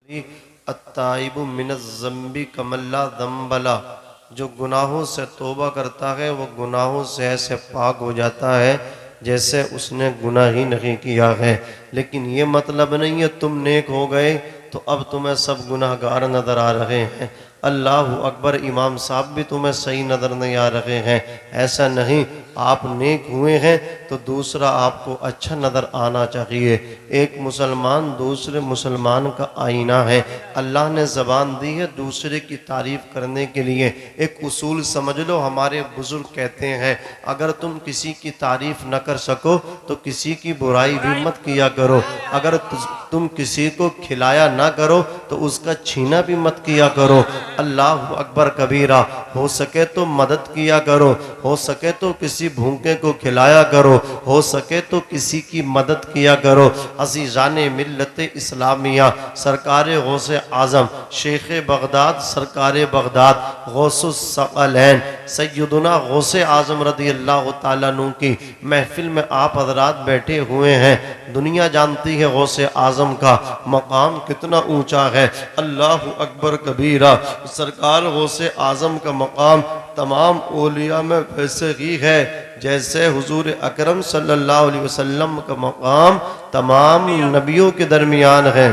अत्ताइबु मिनज़्ज़म्बि कमल्ला ज़म्बला, जो गुनाहों से तौबा करता है वो गुनाहों से ऐसे पाक हो जाता है जैसे उसने गुनाह ही नहीं किया है। लेकिन ये मतलब नहीं है तुम नेक हो गए तो अब तुम्हें सब गुनाहगार नज़र आ रहे हैं। अल्लाह अकबर, इमाम साहब भी तुम्हें सही नज़र नहीं आ रहे हैं, ऐसा नहीं। आप नेक हुए हैं तो दूसरा आपको अच्छा नज़र आना चाहिए। एक मुसलमान दूसरे मुसलमान का आईना है। अल्लाह ने ज़बान दी है दूसरे की तारीफ़ करने के लिए। एक उसूल समझ लो, हमारे बुजुर्ग कहते हैं अगर तुम किसी की तारीफ़ न कर सको तो किसी की बुराई भी मत किया करो। अगर तुम किसी को खिलाया ना करो तो उसका छीना भी मत किया करो। अल्लाह अकबर कबीरा, हो सके तो मदद किया करो, हो सके तो किसी भूखे को खिलाया करो, हो सके तो किसी की मदद किया करो। अज़ीज़ाने मिल्लत इस्लामिया सरकार गौसे आज़म शेख बगदाद सरकार बगदाद गौसुस सकलैन सैयदुना गौसे आज़म रज़ी अल्लाह ताला अन्हु की महफिल में आप हज़रात बैठे हुए हैं। दुनिया जानती है गौसे आज़म का मकाम कितना ऊंचा है। अल्लाह अकबर कबीरा, सरकार गौसे आज़म का मकाम तमाम औलिया में वैसे ही है जैसे हुजूर अकरम सल्लल्लाहु अलैहि वसल्लम का मकाम तमाम नबियों के दरमियान है।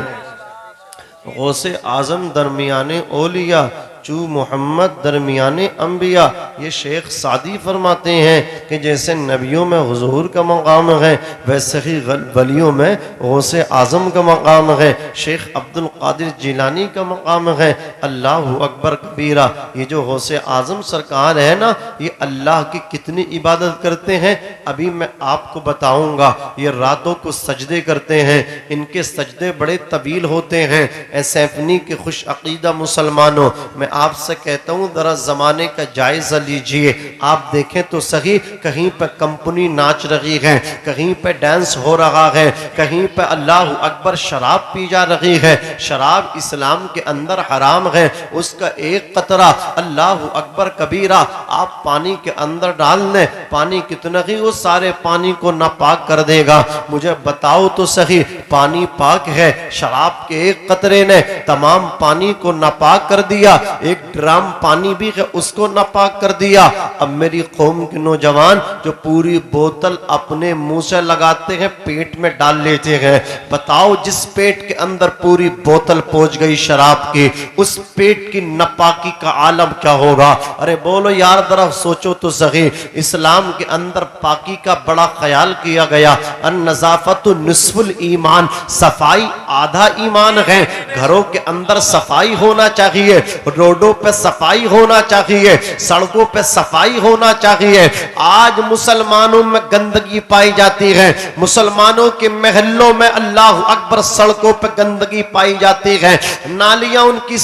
गौसे आज़म दरमियाने औलिया, चू मोहम्मद दरमियाने अम्बिया। ये शेख सादी फरमाते हैं कि जैसे नबियों में हुजूर का मकाम है वैसे ही वलियों में गौसे आज़म का मकाम है, शेख अब्दुल कादिर जिलानी का मकाम है। अल्लाह अकबर कबीरा, ये जो गौसे आज़म सरकार है ना, ये अल्लाह की कितनी इबादत करते हैं अभी मैं आपको बताऊंगा। ये रातों को सजदे करते हैं, इनके सजदे बड़े तवील होते हैं। सैफनी के खुश अकीदा मुसलमानों, मैं आपसे कहता हूँ ज़रा ज़माने का जायज़ा लीजिए। आप देखें तो सही, कहीं पर कंपनी नाच रही है, कहीं पर डांस हो रहा है, कहीं पर अल्लाह अकबर शराब पी जा रही है। शराब इस्लाम के अंदर हराम है, उसका एक कतरा अल्लाह अकबर कबीरा आप पानी के अंदर डाल दें, पानी कितना ही वो सारे पानी को नापाक कर देगा। मुझे बताओ तो सही, पानी पाक है, शराब के एक कतरे ने तमाम पानी को नापाक कर दिया। एक ड्राम पानी भी है उसको नापाक कर दिया। अब मेरी कौम के नौजवान जो पूरी बोतल अपने मुंह से लगाते हैं, पेट में डाल लेते हैं। बताओ जिस पेट के अंदर पूरी बोतल पहुंच गई शराब की, उस पेट की नापाकी का आलम क्या होगा। अरे बोलो यार, जरा सोचो तो सही। इस्लाम के अंदर पाकी का बड़ा ख्याल किया गया। अन-नज़ाफ़तु निस्फुल ईमान, सफाई आधा ईमान है। घरों के अंदर सफाई होना चाहिए, रोडों पे सफाई होना चाहिए, सड़कों पे सफाई होना चाहिए। आज मुसलमानों में गंदगी पाई जाती है, मुसलमानों के महल्लों में अल्लाह अकबर सड़कों पे गंदगी पाई जाती है। नालियां उनकी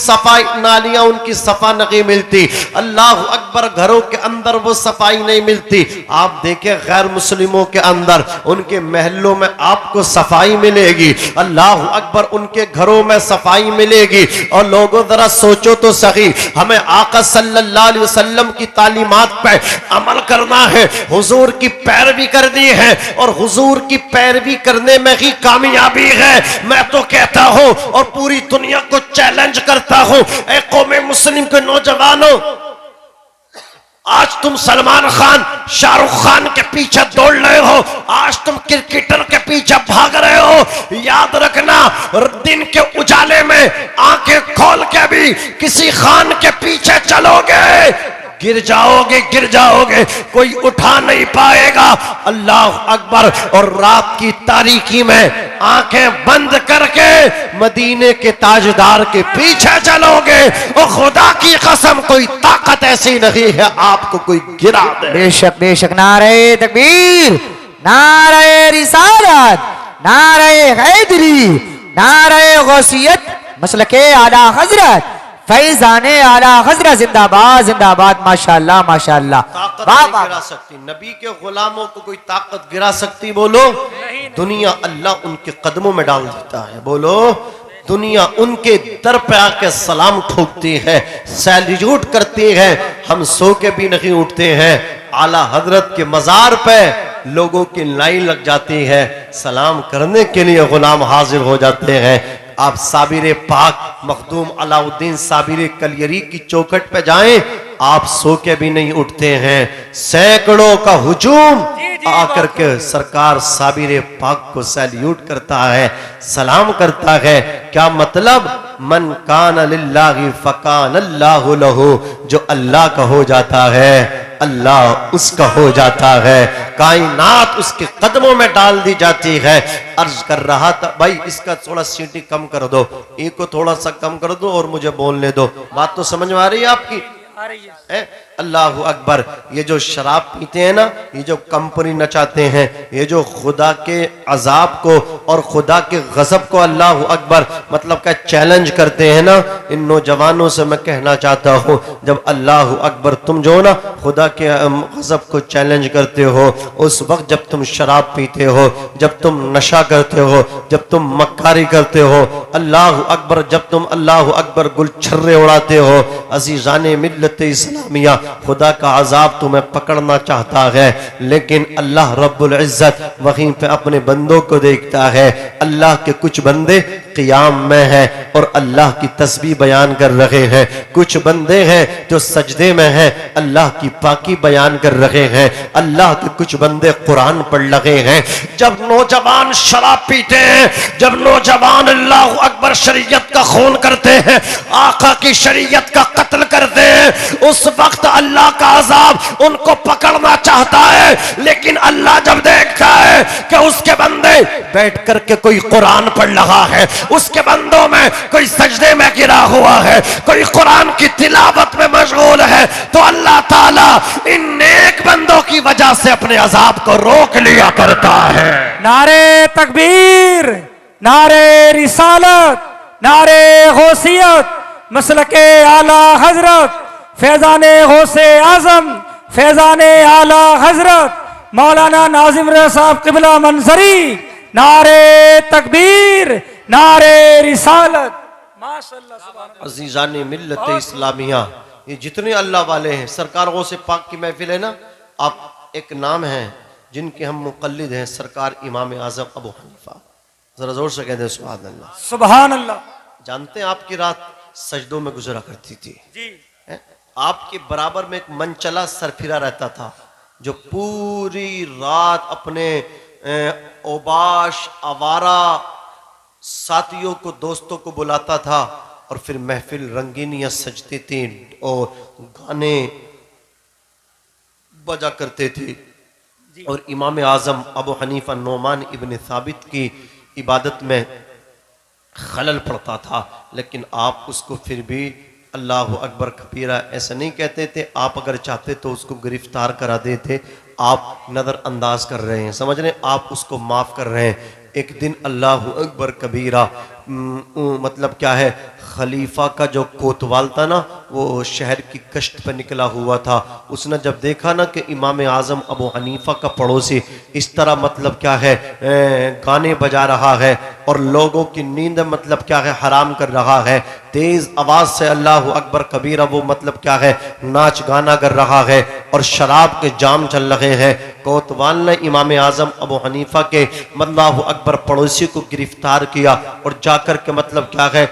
सफा नहीं मिलती। अल्लाह अकबर घरों के अंदर वो सफाई नहीं मिलती। आप देखें गैर मुस्लिमों के अंदर, उनके महल्लों में आपको सफाई मिलेगी। अल्लाह अकबर उनके घरों में सफाई मिलेगी। और लोगों जरा सोचो तो सही, हमें आका सल्लल्लाहु अलैहि वसल्लम की तालीमात पे अमल करना है, हुजूर की पैरवी करनी है, और हुजूर की पैरवी करने में ही कामयाबी है। मैं तो कहता हूं और पूरी दुनिया को चैलेंज करता हूं, ए कौम मुस्लिम के नौजवानों, आज तुम सलमान खान शाहरुख खान के पीछे दौड़ रहे हो, आज तुम क्रिकेटर के पीछे भाग रहे हो। याद रखना, दिन के उजाले में आंखें खोल के भी किसी खान के पीछे चलोगे, गिर जाओगे, कोई उठा नहीं पाएगा। अल्लाह अकबर। और रात की तारीकी में आंखें बंद करके मदीने के ताजदार के पीछे चलोगे, और खुदा की कसम कोई ताकत ऐसी नहीं है आपको कोई गिरा दे। बेशक बेशक। नारे तकबीर, नारे रिसालत, नारे हैदरी, नारे गौसियत, मसलके आला हजरत, फैजाने आला हजरत, जिंदाबाद जिंदाबाद। माशाअल्लाह माशाअल्लाह। ताकत नहीं गिरा सकती, नबी के गुलामों को कोई ताकत गिरा सकती? बोलो दुनिया अल्लाह उनके कदमों में डाल देता है। बोलो दुनिया उनके दर पे आके सलाम ठोकती है, सैल्यूट करती है। हम सो के भी नहीं उठते हैं। आला हजरत के मजार पे लोगों की लाइन लग जाती है, सलाम करने के लिए गुलाम हाजिर हो जाते हैं। आप साबिर पाक मखदूम अलाउद्दीन साबिर कलियरी की चौखट पे जाएं, आप सो के भी नहीं उठते हैं। सैकड़ों का हुजूम आकर के सरकार साबिर पाक को सैल्यूट करता है, सलाम करता है। क्या मतलब? मन कान लिल्लाहि फकान अल्लाहु लहू, जो अल्लाह का हो जाता है अल्लाह उसका हो जाता है, कायनात उसके कदमों में डाल दी जाती है। अर्ज कर रहा था भाई इसका थोड़ा सीटी कम कर दो, एक को थोड़ा सा कम कर दो और मुझे बोलने दो। बात तो समझ में आ रही है आपकी? अल्लाह अकबर। ये जो शराब पीते हैं ना, ये जो कंपनी नचाते हैं, ये जो खुदा के अजाब को और खुदा के गजब को अल्लाह अकबर मतलब का चैलेंज करते हैं ना, इन नौजवानों से मैं कहना चाहता हूँ, जब अल्लाह अकबर तुम जो ना खुदा के गजब को चैलेंज करते हो, उस वक्त जब तुम शराब पीते हो, जब तुम नशा करते हो, जब तुम मक्कारी करते हो, अल्लाह अकबर, जब तुम अल्लाह अकबर गुलछर्रे उड़ाते हो, अजीजाने मिल्लत इस्लामिया, खुदा का अजाब तुम्हें पकड़ना चाहता है, लेकिन अल्लाह रब्बुल इज्जत वहीं पे अपने बंदों को देखता है। अल्लाह के कुछ बंदे क़ियाम में हैं और अल्लाह की तस्बीह बयान कर रहे हैं, कुछ बंदे हैं जो सजदे में हैं, अल्लाह की पाकी बयान कर रहे हैं, अल्लाह के कुछ बंदे कुरान पढ़ रहे हैं। जब नौजवान शराब पीते हैं, जब नौजवान अल्लाह अकबर शरीयत का खून करते हैं, आका की शरीयत का कत्ल करते हैं, उस वक्त अल्लाह का अजाब उनको पकड़ना चाहता है, लेकिन अल्लाह जब देखता है कि उसके बंदे बैठ करके कोई कुरान पढ़ रहा है, उसके बंदों में कोई सजदे में गिरा हुआ है, कोई कुरान की तिलावत में मशगूल है, तो अल्लाह ताला इन नेक बंदों की वजह से अपने अजाब को रोक लिया करता है। नारे तकबीर, नारे रिसालत, नारे गौसियत, मसलके आला हजरत, फैजाने गौसे आजम, फैजाने आला हजरत मौलाना नाजिम रज़ा साहब क़िबला मंजरी। नारे तकबीर, नारे रिसालत। माशाअल्लाह। अजीजाने मिल्लत इस्लामिया, ये जितने अल्लाह वाले हैं, सरकारों से पाक की महफिल है ना, आप एक नाम है जिनके हम मुक़ल्लिद हैं, सरकार इमाम आज़म अबू हनीफा। जरा जोर से कह दें सुभान अल्लाह। सुभान अल्लाह। जानते हैं आपकी रात सजदों में गुजरा करती थी जी। आपके बराबर में एक मनचला सरफिरा रहता था, जो पूरी रात अपने ओबाश आवारा साथियों को, दोस्तों को बुलाता था और फिर महफिल रंगीनियां सजती थी और गाने बजा करते थे। और इमाम आज़म अबू हनीफा नोमान इब्न साबित की इबादत में खलल पड़ता था, लेकिन आप उसको फिर भी अल्लाह अकबर कबीरा ऐसा नहीं कहते थे। आप अगर चाहते तो उसको गिरफ्तार करा देते, आप नज़रअंदाज कर रहे हैं, समझ रहे, आप उसको माफ़ कर रहे हैं। एक दिन अल्लाह अकबर कबीरा मतलब क्या है, खलीफा का जो कोतवाल था ना, वो शहर की गश्त पर निकला हुआ था। उसने जब देखा ना कि इमाम आज़म अबू हनीफा का पड़ोसी इस तरह मतलब क्या है गाने बजा रहा है और लोगों की नींद मतलब क्या है हराम कर रहा है, तेज़ आवाज़ से अल्लाह अकबर कबीरा वो मतलब क्या है नाच गाना कर रहा है और शराब के जाम चल रहे हैं, कोतवाल ने इमाम आज़म अबू हनीफा के अल्लाह अकबर पड़ोसी को गिरफ्तार किया और जाकर के मतलब क्या है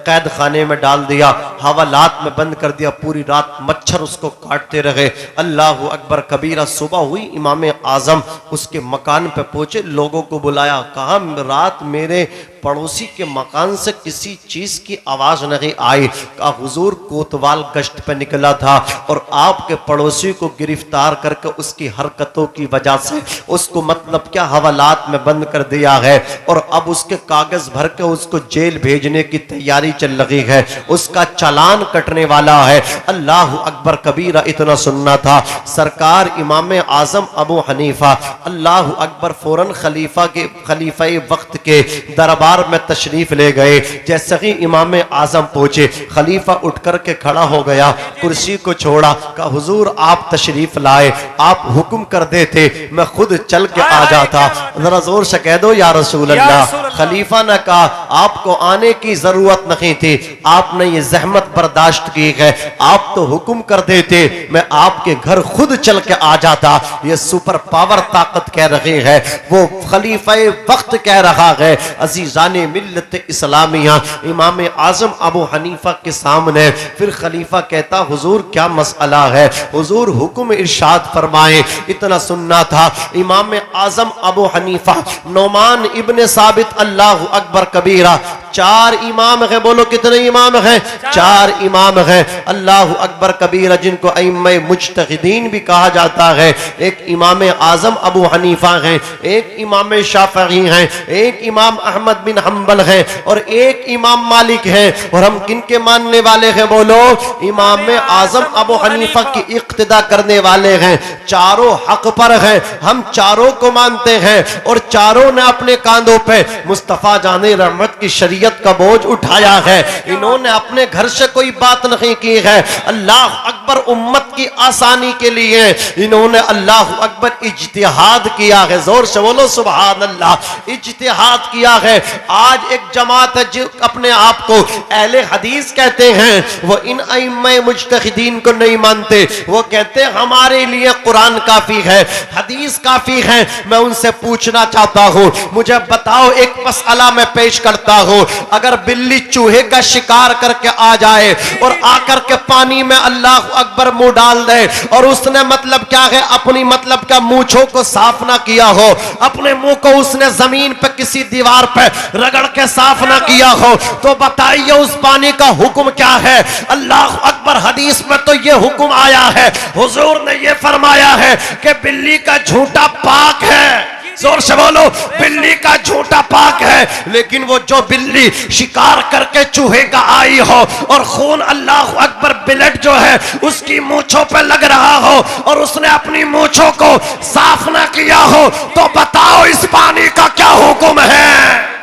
कैद खाने में डाल दिया, हवालात में बंद कर दिया। पूरी रात मच्छर उसको काटते रहे। अल्लाह अकबर कबीरा। सुबह हुई, इमाम आज़म उसके मकान पे पहुंचे, लोगों को बुलाया, कहा रात मेरे पड़ोसी के मकान से किसी चीज की आवाज नहीं आई। कहा हुजूर कोतवाल गश्त पे निकला था और आपके पड़ोसी को गिरफ्तार करके उसकी हरकतों की वजह से उसको मतलब क्या हवालात में बंद कर दिया है और अब उसके कागज भर के उसको जेल भेजने की तैयारी चल रही है, उसका चालान कटने वाला है। अल्लाह अकबर कबीरा। इतना सुनना था, सरकार इमाम आज़म अबू हनीफा अल्लाह अकबर फौरन खलीफा वक्त के दरबार में तशरीफ ले गए। जैसे ही इमाम आज़म पहुंचे, खलीफा उठ करके खड़ा हो गया, कुर्सी को छोड़ा, कहा हुजूर आप तशरीफ लाए, आप हुक्म कर देते मैं खुद चल के आ जाता। जरा जोर से कह दो या रसूल अल्लाह। खलीफा ने कहा आपको आने की जरूरत नहीं थी, आपने ये जहमत ज़रूरत बर्दाश्त की है। आप तो हुक्म कर देते, मैं आपके घर खुद चल के आ जाता। ये सुपर पावर ताकत कह रहे हैं, वो खलीफा वक्त कह रहा है। अजीज़ाने मिल्लत इस्लामिया इमाम आज़म अबू हनीफा के सामने फिर खलीफा कहता, हुजूर क्या मसला है, हुजूर हुक्म इरशाद फरमाए। इतना सुनना था। इमाम आज़म अबू हनीफा नोमान इब्ने साबित अल्लाह अकबर कबीरा, 4 इमाम है। बोलो कितने इमाम हैं? 4 इमाम हैं। अल्लाह अकबर कबीरा, जिनको अइम्मे मुज्तहिदीन भी कहा जाता है। एक इमाम आज़म अबू हनीफा हैं, एक इमाम शाफई हैं, एक इमाम अहमद बिन हम्बल हैं और एक इमाम मालिक हैं। और हम किन के मानने वाले हैं? बोलो इमाम आज़म अबू हनीफा की इक्तिदा करने वाले हैं। चारों हक पर हैं, हम चारों को मानते हैं और चारों ने अपने कांधों पे मुस्तफ़ा जाने रहमत की शरीयत का बोझ उठाया है। इन्होंने अपने घर से कोई बात नहीं की है। अल्लाह अकबर उम्मत की आसानी के लिए इन्होंने अल्लाह अकबर इज्तिहाद किया है। जोर से बोलो सुभान अल्लाह, इज्तिहाद किया है। आज एक जमात है जो अपने आप को अहले हदीस कहते हैं, वो इन अइम्मे मुज्तहिदीन को नहीं मानते। वो कहते हैं हमारे लिए कुरान काफी है, हदीस काफी है। मैं उनसे पूछना चाहता हूं, मुझे बताओ, एक मसला मैं पेश करता हूं। अगर बिल्ली चूहे का शिकार करके आ जाए और आकर के पानी में अल्लाह अकबर मुंह डाल दे और उसने मतलब क्या है, अपनी मतलब का मूंछों को साफ ना किया हो, अपने मुंह को उसने जमीन पे किसी दीवार पे रगड़ के साफ ना किया हो, तो बताइए उस पानी का हुक्म क्या है? अल्लाह अकबर हदीस में तो ये हुक्म आया है, हुजूर ने ये फरमाया है कि बिल्ली का झूठा पाक है। जोर से बोलो, बिल्ली का झूठा पाक है। लेकिन वो जो बिल्ली शिकार करके चूहे का आई हो और खून अल्लाह अकबर ब्लड जो है उसकी मूंछों पे लग रहा हो और उसने अपनी मूंछों को साफ ना किया हो, तो बताओ इस पानी का क्या हुक्म है?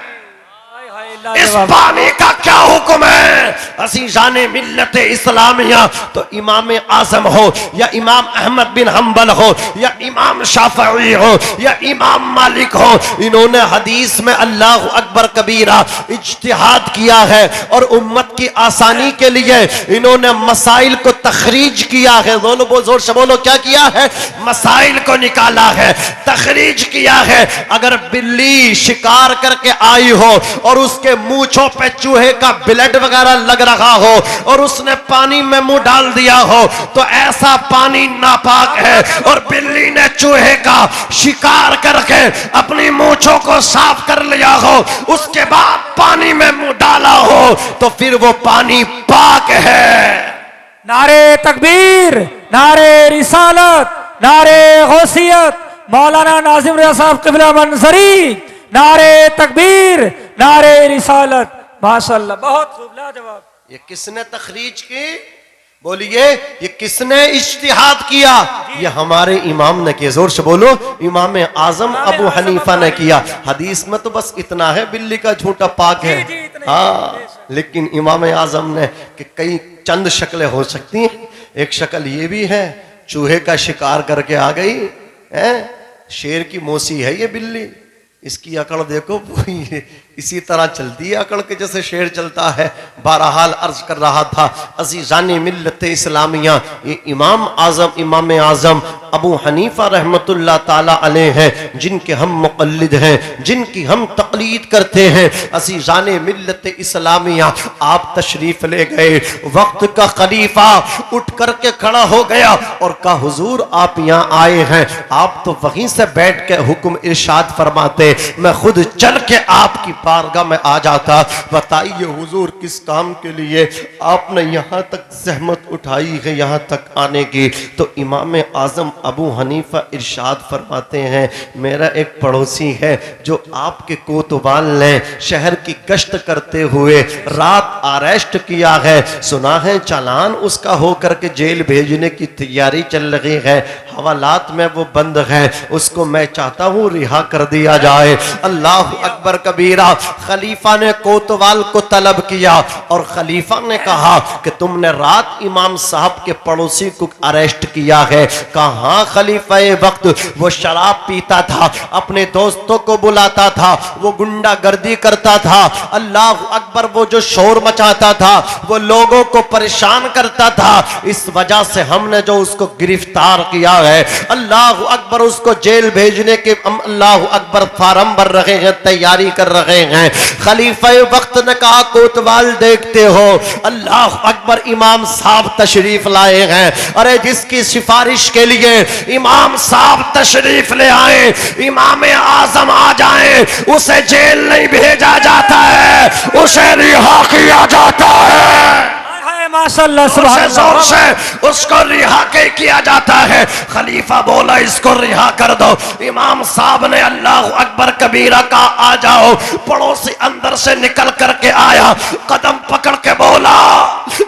इस पानी का क्या हुक्म है? अज़ीज़ाने मिल्लत इस्लामिया, तो इमाम आज़म हो या इमाम अहमद बिन हम्बल हो या इमाम शाफई हो या इमाम मालिक हो, इन्होंने हदीस में अल्लाह अकबर कबीरा इज्तिहाद किया है और उम्मत की आसानी के लिए इन्होंने मसाइल को तखरीज किया है। बोलो जोर से बोलो, क्या किया है? मसाइल को निकाला है, तखरीज किया है। अगर बिल्ली शिकार करके आई हो और उसके मूंछों पे चूहे का ब्लड वगैरह लग रहा हो और उसने पानी में मुंह डाल दिया हो, तो ऐसा पानी नापाक है। और बिल्ली ने चूहे का शिकार करके अपनी मूंछों को साफ कर लिया हो, उसके बाद पानी में मुंह डाला हो, तो फिर वो पानी पाक है। नारे तकबीर, नारे रिसालत, नारे गौसियत, मौलाना नाजिम रियाज साहब क़िबला मंजरी, नारे तकबीर, नारे रिसालत। माशाअल्लाह, बहुत खूब, लाजवाब। ये किसने तखरीज की? बोलिए, ये किसने इज्तिहाद किया? ये हमारे इमाम ने किया। जोर से बोलो, इमाम आज़म अबू हनीफा ने किया। हदीस में तो बस इतना है, बिल्ली का झूठा पाक है। हाँ, लेकिन इमाम आज़म ने कि कई चंद शक्लें हो सकती हैं। एक शक्ल ये भी है, चूहे का शिकार करके आ गई है, शेर की मौसी है ये बिल्ली, इसकी अकड़ देखो पूरी इसी तरह चलती है अकड़ के जैसे शेर चलता है। बहरहाल अर्ज कर रहा था, अज़ीज़ाने मिल्लत इस्लामिया, ये इमाम आज़म इमाम आज़म अबू हनीफा रहमतुल्लाह ताला अलैह हैं, जिनके हम मुक़ल्लिद हैं, जिनकी हम तक़लीद करते हैं। अज़ीज़ाने मिल्लत इस्लामिया, आप तशरीफ़ ले गए, वक्त का खलीफा उठ करके खड़ा हो गया और कहा, हुजूर आप यहाँ आए हैं, आप तो वहीं से बैठ के हुक्म इरशाद फरमाते, मैं खुद चल के आपकी बारगाह में आ जाता। बताइए हुजूर, किस काम के लिए आपने यहाँ तक ज़हमत उठाई है यहाँ तक आने की? तो इमाम आज़म अबू हनीफा इरशाद फरमाते हैं, मेरा एक पड़ोसी है जो आपके कोतवाल ने शहर की गश्त करते हुए रात अरेस्ट किया है, सुना है चालान उसका हो करके जेल भेजने की तैयारी चल रही है। हवालात में वो बंद है, उसको मैं चाहता हूँ रिहा कर दिया जाए। अल्लाह अकबर कबीरा। खलीफा ने कोतवाल को तलब किया और खलीफा ने कहा कि तुमने रात इमाम साहब के पड़ोसी को अरेस्ट किया है। कहा खलीफा वक्त वो शराब पीता था, अपने दोस्तों को बुलाता था, वो गुंडागर्दी करता था। अल्लाह अकबर, वो जो शोर मचाता था, वो लोगों को परेशान करता था। इस वजह से हमने जो उसको गिरफ्तार किया है, अल्लाह अकबर, उसको जेल भेजने के अल्लाह अकबर फार्म भर रहे हैं, तैयारी कर रहे हैं। खलीफा वक्त ने कहा कोतवाल देखते हो, अल्लाह अकबर, इमाम साहब तशरीफ लाए हैं। अरे जिसकी सिफारिश के लिए इमाम साहब तशरीफ ले आए, इमाम आजम आ जाए, उसे जेल नहीं भेजा जाता है, उसे रिहा किया जाता है। माशाअल्लाह, सुभान जोर से उसको रिहा किया जाता है। खलीफा बोला इसको रिहा कर दो। इमाम साहब ने अल्लाह अकबर कबीरा का आ जाओ। पड़ोसी अंदर से निकल करके आया, कदम पकड़ के बोला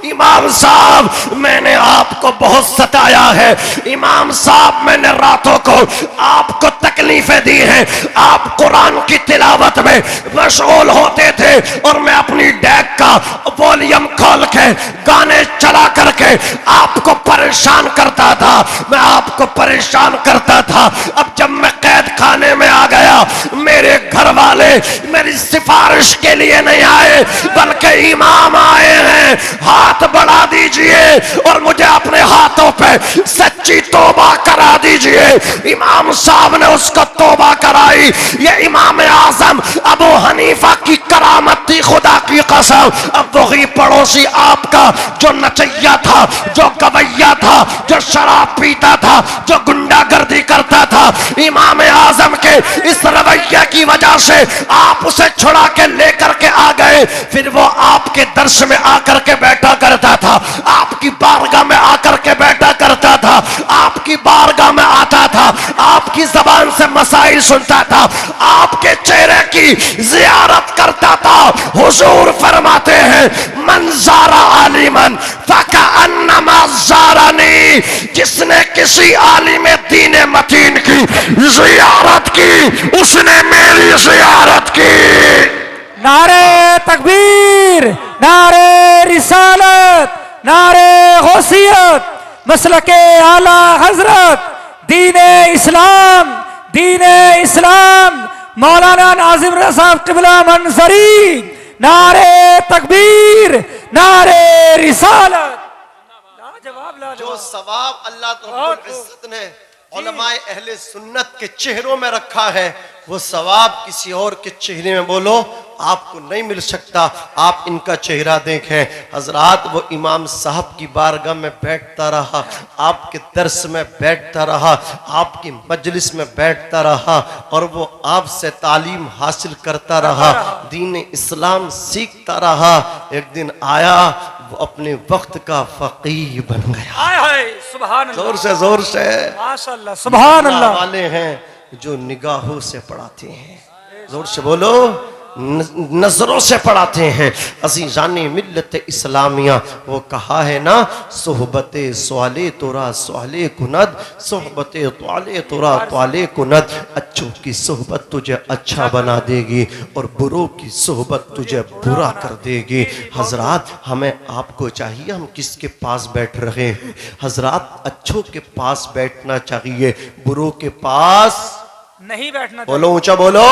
इमाम साहब, मैंने आपको बहुत सताया है। इमाम साहब, मैंने रातों को आपको तकलीफें दी हैं। आप कुरान की तिलावत में मशगूल होते थे और मैं अपनी डेक का वॉल्यूम खोल के गाने चला करके आपको परेशान करता था, मैं आपको परेशान करता था। अब जब मैं कैद खाने में आ गया, मेरे घर वाले मेरी सिफारिश के लिए नहीं आए, बल्कि इमाम आए हैं। हाथ बढ़ा दीजिए और मुझे अपने हाथों पे सच्ची तौबा करा दीजिए। इमाम साहब ने उसको तौबा कराई। ये इमाम आजम अबू हनीफा की करामत थी, खुदा की कसम। अब वही पड़ोसी आपका जो नचैया था, जो गवैया था, जो शराब पीता था, जो गुंडागर्दी करता था, इमाम आजम के इस रवैया की वजह से आप उसे छुड़ा के लेकर के आ गए। फिर वो आपके दर्श में आकर के बैठा करता था, आपकी बारगाह में आकर के बैठा करता था, आपकी बारगाह में आता था, आपकी जबान से मसाइल सुनता था, आपके चेहरे की जियारत करता था। हुजूर फरमाते हैं, मंजारा आलिमन फकअन्नमा ज़ारनी, जिसने किसी आलिम दीन मतीन की जियारत की, उसने मेरी जियारत की। नारे तकबीर, नारे रिसालत, नारे गौसियत, मसलके आला हजरत, दीने इस्लाम, दीने इस्लाम, मौलाना नाजिम रज़ा साहब क़िबला मंसरी। नारे तकबीर, नारे रिसालत। जो सवाब अल्लाह रब्बुल इज्जत ने उलमाए अहले सुन्नत के चेहरों में रखा है, वो सवाब किसी और के चेहरे में बोलो आपको नहीं मिल सकता। आप इनका चेहरा देखें। हजरात, वो इमाम साहब की बारगाह में बैठता रहा, आपके दर्स में बैठता रहा, आपकी मजलिस में बैठता रहा और वो आपसे तालीम हासिल करता रहा, दीन इस्लाम सीखता रहा। एक दिन आया, वो अपने वक्त का फकीह बन गया। सुभान अल्लाह, जोर से माशाअल्लाह, सुभान अल्लाह वाले हैं जो निगाहों से पढ़ाते हैं। जोर से बोलो, नजरों से पढ़ाते हैं। अज़ीज़ाने मिल्लत इस्लामिया, वो कहा है ना, सोहबते सवाले तोरा सवाले कुनद, सोहबते तवाले तोरा तवाले कुनद। अच्छों की सोहबत तुझे अच्छा बना देगी और बुरों की सोहबत तुझे बुरा कर देगी। हजरात, हमें आपको चाहिए, हम किसके पास बैठ रहे हैं? हजरात, अच्छों के पास बैठना चाहिए, बुरों के पास नहीं बैठना। बोलो, ऊंचा बोलो,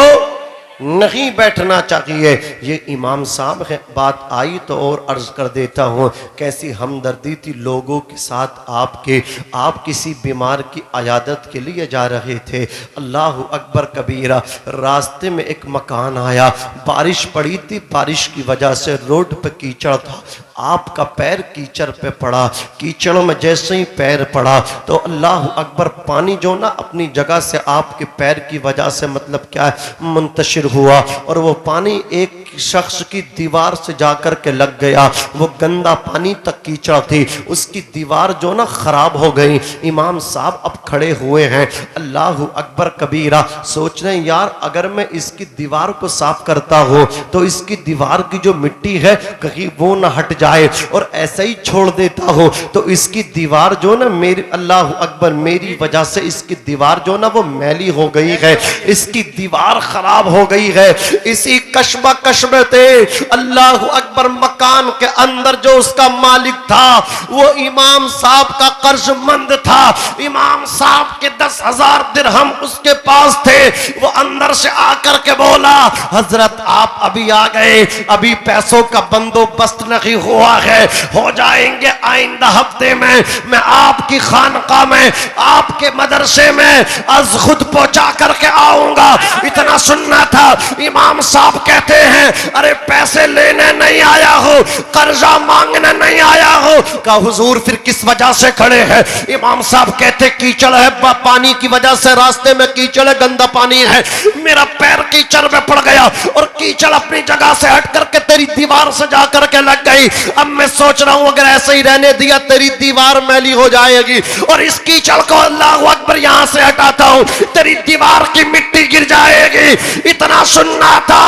नहीं बैठना चाहिए। ये इमाम साहब है, बात आई तो और अर्ज कर देता हूँ। कैसी हमदर्दी थी लोगों के साथ आपके। आप किसी बीमार की अयादत के लिए जा रहे थे, अल्लाह अकबर कबीरा, रास्ते में एक मकान आया, बारिश पड़ी थी, बारिश की वजह से रोड पे कीचड़ था, आपका पैर कीचड़ पे पड़ा। कीचड़ में जैसे ही पैर पड़ा तो अल्लाह अकबर, पानी जो ना अपनी जगह से आपके पैर की वजह से मतलब क्या है मुंतशिर हुआ और वो पानी एक शख्स की दीवार से जाकर के लग गया, वो गंदा पानी तक कीचड़ थी, उसकी दीवार जो ना खराब हो गई। इमाम साहब अब खड़े हुए हैं, अल्लाह अकबर कबीरा, सोच रहे हैं यार अगर मैं इसकी दीवार को साफ करता हूँ तो इसकी दीवार की जो मिट्टी है कहीं वो ना हट जाए, और ऐसा ही छोड़ देता हूँ तो इसकी दीवार जो ना मेरी, अल्लाह अकबर, मेरी वजह से इसकी दीवार जो ना वो मैली हो गई है, इसकी दीवार खराब हो गई है। इसी कशमकश में थे, अल्लाह अकबर, मकान के अंदर जो उसका मालिक था वो इमाम साहब का कर्जमंद था। इमाम साहब के 10,000 दिरहम उसके पास थे। वो अंदर से आकर के बोला, हजरत आप अभी आ गए, अभी पैसों का बंदोबस्त नहीं हुआ है, हो जाएंगे आइंदा हफ्ते में। मैं आपकी खानका में, आपके मदरसे में आज खुद पहुंचा करके आऊंगा। इतना सुनना था। इमाम साहब कहते हैं, अरे पैसे लेने नहीं आया हो, कर्जा मांगने नहीं आया हो। कहा हुजूर फिर किस वजह से खड़े हैं? इमाम साहब कहते कीचड़ है, पानी की वजह से रास्ते में कीचड़ है, गंदा पानी है, मेरा पैर कीचड़ में पड़ गया और कीचड़ अपनी जगह से हट करके तेरी दीवार से जा करके लग गई। अब मैं सोच रहा हूं अगर ऐसे ही रहने दिया तेरी दीवार मैली हो जाएगी, और इस कीचड़ को अल्लाह अकबर यहां से हटाता हूं, तेरी दीवार की मिट्टी गिर जाएगी। इतना सुनना था।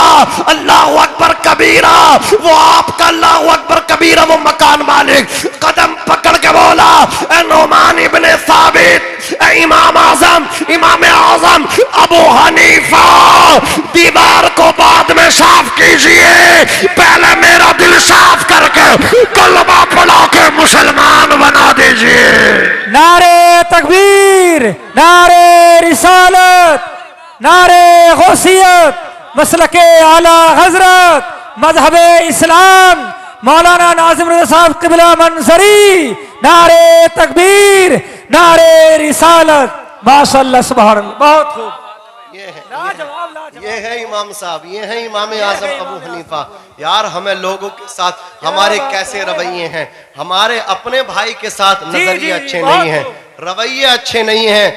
अल्लाह अकबर कबीरा, वो आपका अल्लाह अकबर कबीरा, वो मकान मालिक कदम पकड़ के बोला, ए नोमान इब्ने साबित, ए इमाम आजम, इमाम आजम अबू हनीफा, दीवार को बाद में साफ कीजिए, पहले मेरा दिल साफ करके कलमा पढ़ा के मुसलमान बना दीजिए। नारे तकबीर, नारे रिसालत, नारे गौसियत, मसलके आला हजरत, मजहबे इस्लाम, मौलाना नाजिम रज़ा साहब क़िबला मंसरी, नारे तकबीर, नारे रिसालत, माशाअल्लाह, सुभान अल्लाह, बहुत खूब। ये है, लाजवाब, लाजवाब। ये है इमाम साहब, ये है इमाम आजम अबू हनीफा। यार हमें लोगों के साथ हमारे कैसे रवैये हैं, हमारे अपने भाई के साथ नजरिए अच्छे नहीं हैं, रवैये अच्छे नहीं हैं,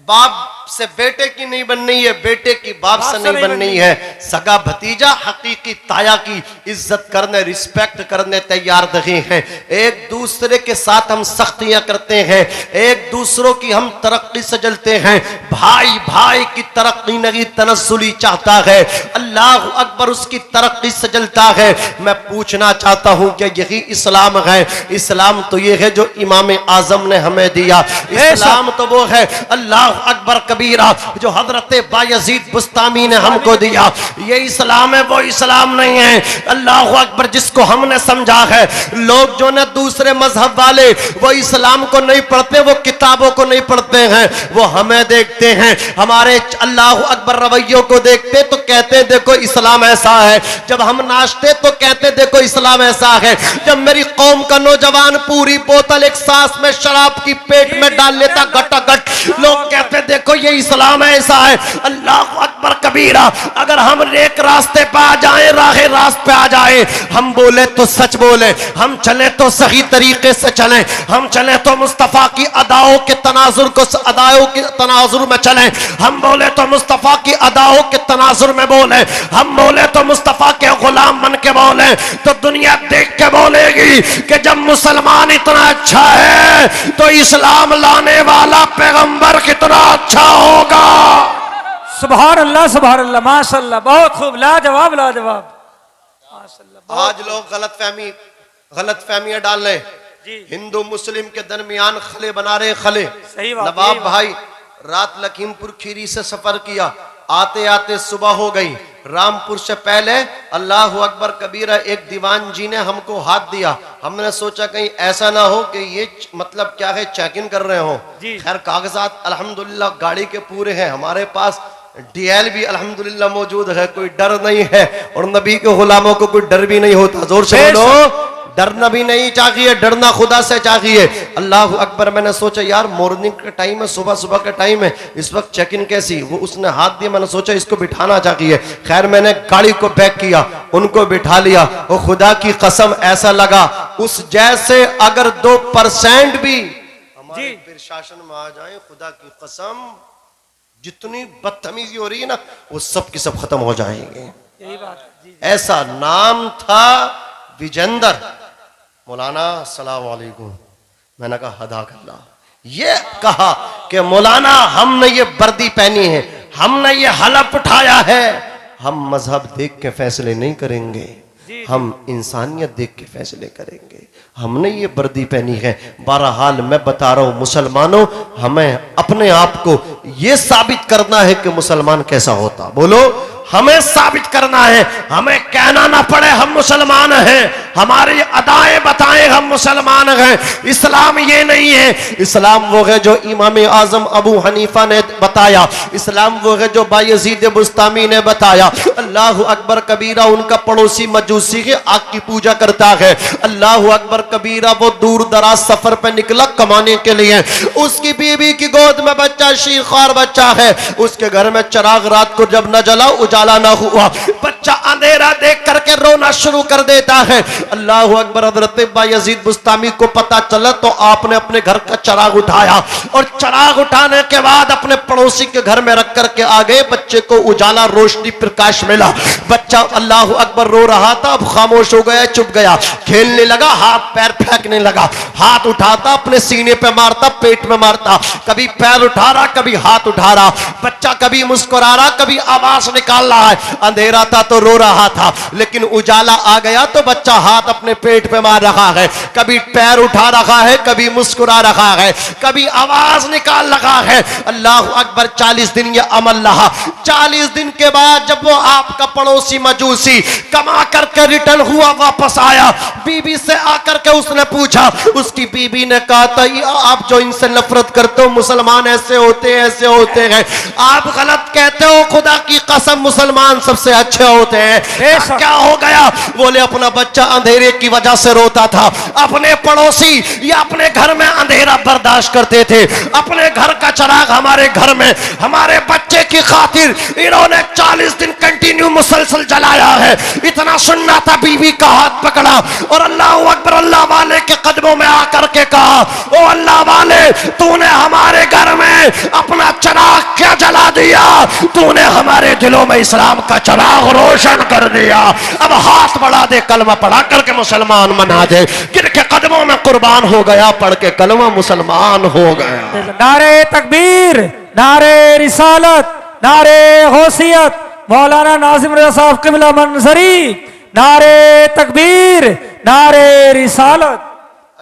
बाप से बेटे की नहीं बननी है, बेटे की बाप से नहीं बननी है। सगा भतीजा हकीकी ताया की इज्जत करने, रिस्पेक्ट करने तैयार नहीं है। एक दूसरे के साथ हम सख्तियां करते हैं, एक दूसरों की हम तरक्की से जलते हैं। भाई भाई की तरक्की नहीं तनस्सुली चाहता है, अल्लाह अकबर उसकी तरक्की से जलता है। मैं पूछना चाहता हूं कि यही इस्लाम है? इस्लाम तो ये है जो इमाम आजम ने हमें दिया। इस्लाम तो वो है अल्लाह अकबर कबीरा जो हजरत बायजीद बुस्तामी ने हमको दिया। ये इस्लाम है, वो इस्लाम नहीं है अल्लाह अकबर जिसको हमने समझा है। लोग जो ना दूसरे मजहब वाले वो इस्लाम को नहीं पढ़ते, वो किताबों को नहीं पढ़ते हैं, वो हमें देखते हैं, हमारे अल्लाह अकबर रवैयों को देखते तो कहते देखो इस्लाम ऐसा है। जब हम नाचते तो कहते देखो इस्लाम ऐसा है। जब मेरी कौम का नौजवान पूरी बोतल एक सांस में शराब की पेट में डाल लेता गटागट, लोग कहते देखो ये इस्लाम ऐसा है। अल्लाह अकबर कबीरा, अगर हम एक रास्ते पे आ जाए, राहे रास्त पे आ जाए, हम बोले तो सच बोले, हम चले तो सही तरीके से चले, हम चले तो मुस्तफा की अदाओं के तनाजुर को अदाओं के तनाजुर में चले, हम बोले तो मुस्तफा की अदाओं के तनाजुर में बोले, हम बोले तो मुस्तफा के गुलाम बन के बोले, तो दुनिया देख के बोलेगी कि जब मुसलमान इतना अच्छा है तो इस्लाम लाने वाला पैगंबर कितना अच्छा होगा। सुभान अल्लाह, सुभान अल्लाह, माशाअल्लाह, बहुत खूब, लाजवाब, लाजवाब, माशाअल्लाह। आज लोग गलत फहमियां डाल रहे, हिंदू मुस्लिम के दरमियान खले बना रहे, खले। सही बात, नवाब सही बात। भाई रात लखीमपुर खीरी से सफर किया, आते आते सुबह हो गई। रामपुर से पहले अल्लाह अकबर कबीरा एक दीवान जी ने हमको हाथ दिया। हमने सोचा कहीं ऐसा ना हो कि ये मतलब क्या है चेक इन कर रहे हो। खैर कागजात अल्हम्दुलिल्लाह गाड़ी के पूरे हैं, हमारे पास डीएल भी अल्हम्दुलिल्लाह मौजूद है, कोई डर नहीं है। और नबी के गुलामों को कोई डर भी नहीं होता। जोर से बोलो, डरना भी नहीं चाहिए, डरना खुदा से चाहिए। अल्लाह अकबर। मैंने सोचा यार मॉर्निंग का टाइम है, सुबह सुबह का टाइम है, इस वक्त चेक इन कैसी? वो उसने हाथ दिया, मैंने सोचा इसको बिठाना चाहिए। खैर मैंने गाड़ी को बैक किया, उनको बिठा लिया। वो खुदा की कसम ऐसा लगा उस जैसे अगर 2% भी हमारे प्रशासन में आ जाए, खुदा की कसम जितनी बदतमीजी हो रही है ना वो सब की सब खत्म हो जाएंगे। यही बात है जी। ऐसा नाम था विजेंदर। मौलाना अस्सलाम वालेकुम। मैंने कहा हदाकल्ला। ये कहा कि मौलाना हमने ये वर्दी पहनी है, हमने ये हलफ उठाया है, हम मजहब देख के फैसले नहीं करेंगे, हम इंसानियत देख के फैसले करेंगे। हमने ये वर्दी पहनी है। बहरहाल मैं बता रहा हूं मुसलमानों, हमें अपने आप को ये साबित करना है कि मुसलमान कैसा होता। बोलो, हमें साबित करना है, हमें कहना ना पड़े हम मुसलमान हैं, हमारी अदाएं बताएं हम मुसलमान हैं। इस्लाम ये नहीं है। इस्लाम वो है जो इमाम आजम अबू हनीफा ने बताया, इस्लाम वो है जो बायजीद बुस्तामी ने बताया। अल्लाह अकबर कबीरा उनका पड़ोसी मजूसी है, आग की पूजा करता है। अल्लाह अकबर कबीरा वो दूर दराज सफर पे निकला कमाने के लिए, उसकी बीवी की गोद में बच्चा शीखार बच्चा है, उसके घर में चिराग रात को जब न जला उजाला ना हुआ, बच्चा अंधेरा देख करके रोना शुरू कर देता है। अल्लाह अकबर। हजरत बायजीद बुस्तामी को पता चला तो आपने अपने घर का चिराग उठाया और चिराग उठाने के बाद अपने पड़ोसी के घर में रख करके आ गए। बच्चे को उजाला रोशनी प्रकाश मिला, बच्चा अल्लाह अकबर रो रहा था, अब खामोश हो गया, चुप गया, खेलने लगा, हाथ पैर फेंकने लगा, हाथ उठाता अपने सीने पे मारता, पेट में मारता, कभी पैर उठा रहा कभी हाथ उठा रहा, बच्चा कभी मुस्कुरा रहा कभी आवाज निकाल रहा है। अंधेरा था तो रो रहा था, लेकिन उजाला आ गया तो बच्चा हाथ अपने पेट पे मार रहा है, कभी पैर उठा रहा है, कभी मुस्कुरा रहा है, कभी आवाज निकाल रहा है। अल्लाह अकबर। 40 दिन ये अमल रहा। 40 दिन के बाद जब वो आपका पड़ोसी मजूसी कमा करके रिटर्न हुआ, वापस आया, बीबी से आकर के उसने पूछा, उसकी बीबी ने कहा था आप जो इनसे नफरत करते हो, मुसलमान ऐसे होते हैं, ऐसे होते हैं, आप गलत कहते हो, खुदा की कसम मुसलमान सबसे अच्छे होते हैं। क्या हो गया? बोले अपना बच्चा अंधेरे की वजह से रोता था, अपने पड़ोसी या अपने घर में अंधेरा बर्दाश्त करते थे, अपने घर का चिराग हमारे घर में हमारे बच्चे की खातिर इन्होंने 40 दिन कंटिन्यू मुसलसल जलाया है। इतना सुनना था, बीवी का हाथ पकड़ा और अल्लाह अकबर अल्लाह वाले के कदमों में आकर के कहा, ओ अल्लाह वाले, तूने हमारे घर में अपना चिराग क्या जला दिया, तूने हमारे दिलों में इस्लाम का चिराग रोशन कर दिया। अब हाथ बढ़ा दे, कलमा पढ़ा करके मुसलमान मना दे, गिर के कदमों में कुर्बान हो गया, पढ़ के कलमा मुसलमान हो गया। नारे तकबीर, नारे रिसालत, नारे गौसियत, मौलाना नाजिम रज़ा साहब क़िबला मंजरी। नारे तकबीर, नारे रिसालत।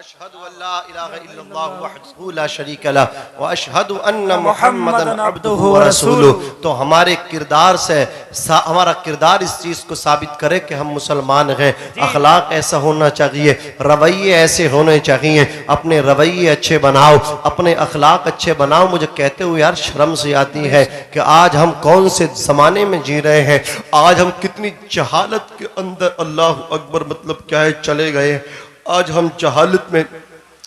अशहदु अल्ला इलाहा इल्लल्लाह वहदहू ला शरीका लह व अशहदु अन्ना मुहम्मदन अब्दुहु व रसूलुहु। तो हमारे किरदार से हमारा किरदार इस चीज को साबित करे कि हम मुसलमान हैं। अखलाक ऐसा होना चाहिए, रवैये ऐसे होने चाहिए, अपने रवैये अच्छे बनाओ, अपने अखलाक अच्छे बनाओ। मुझे कहते हुए यार शर्म से आती है कि आज हम कौन से जमाने में जी रहे हैं, आज हम कितनी जहालत के अंदर, अल्लाह अकबर, मतलब क्या है, चले गए। आज हम जहालत में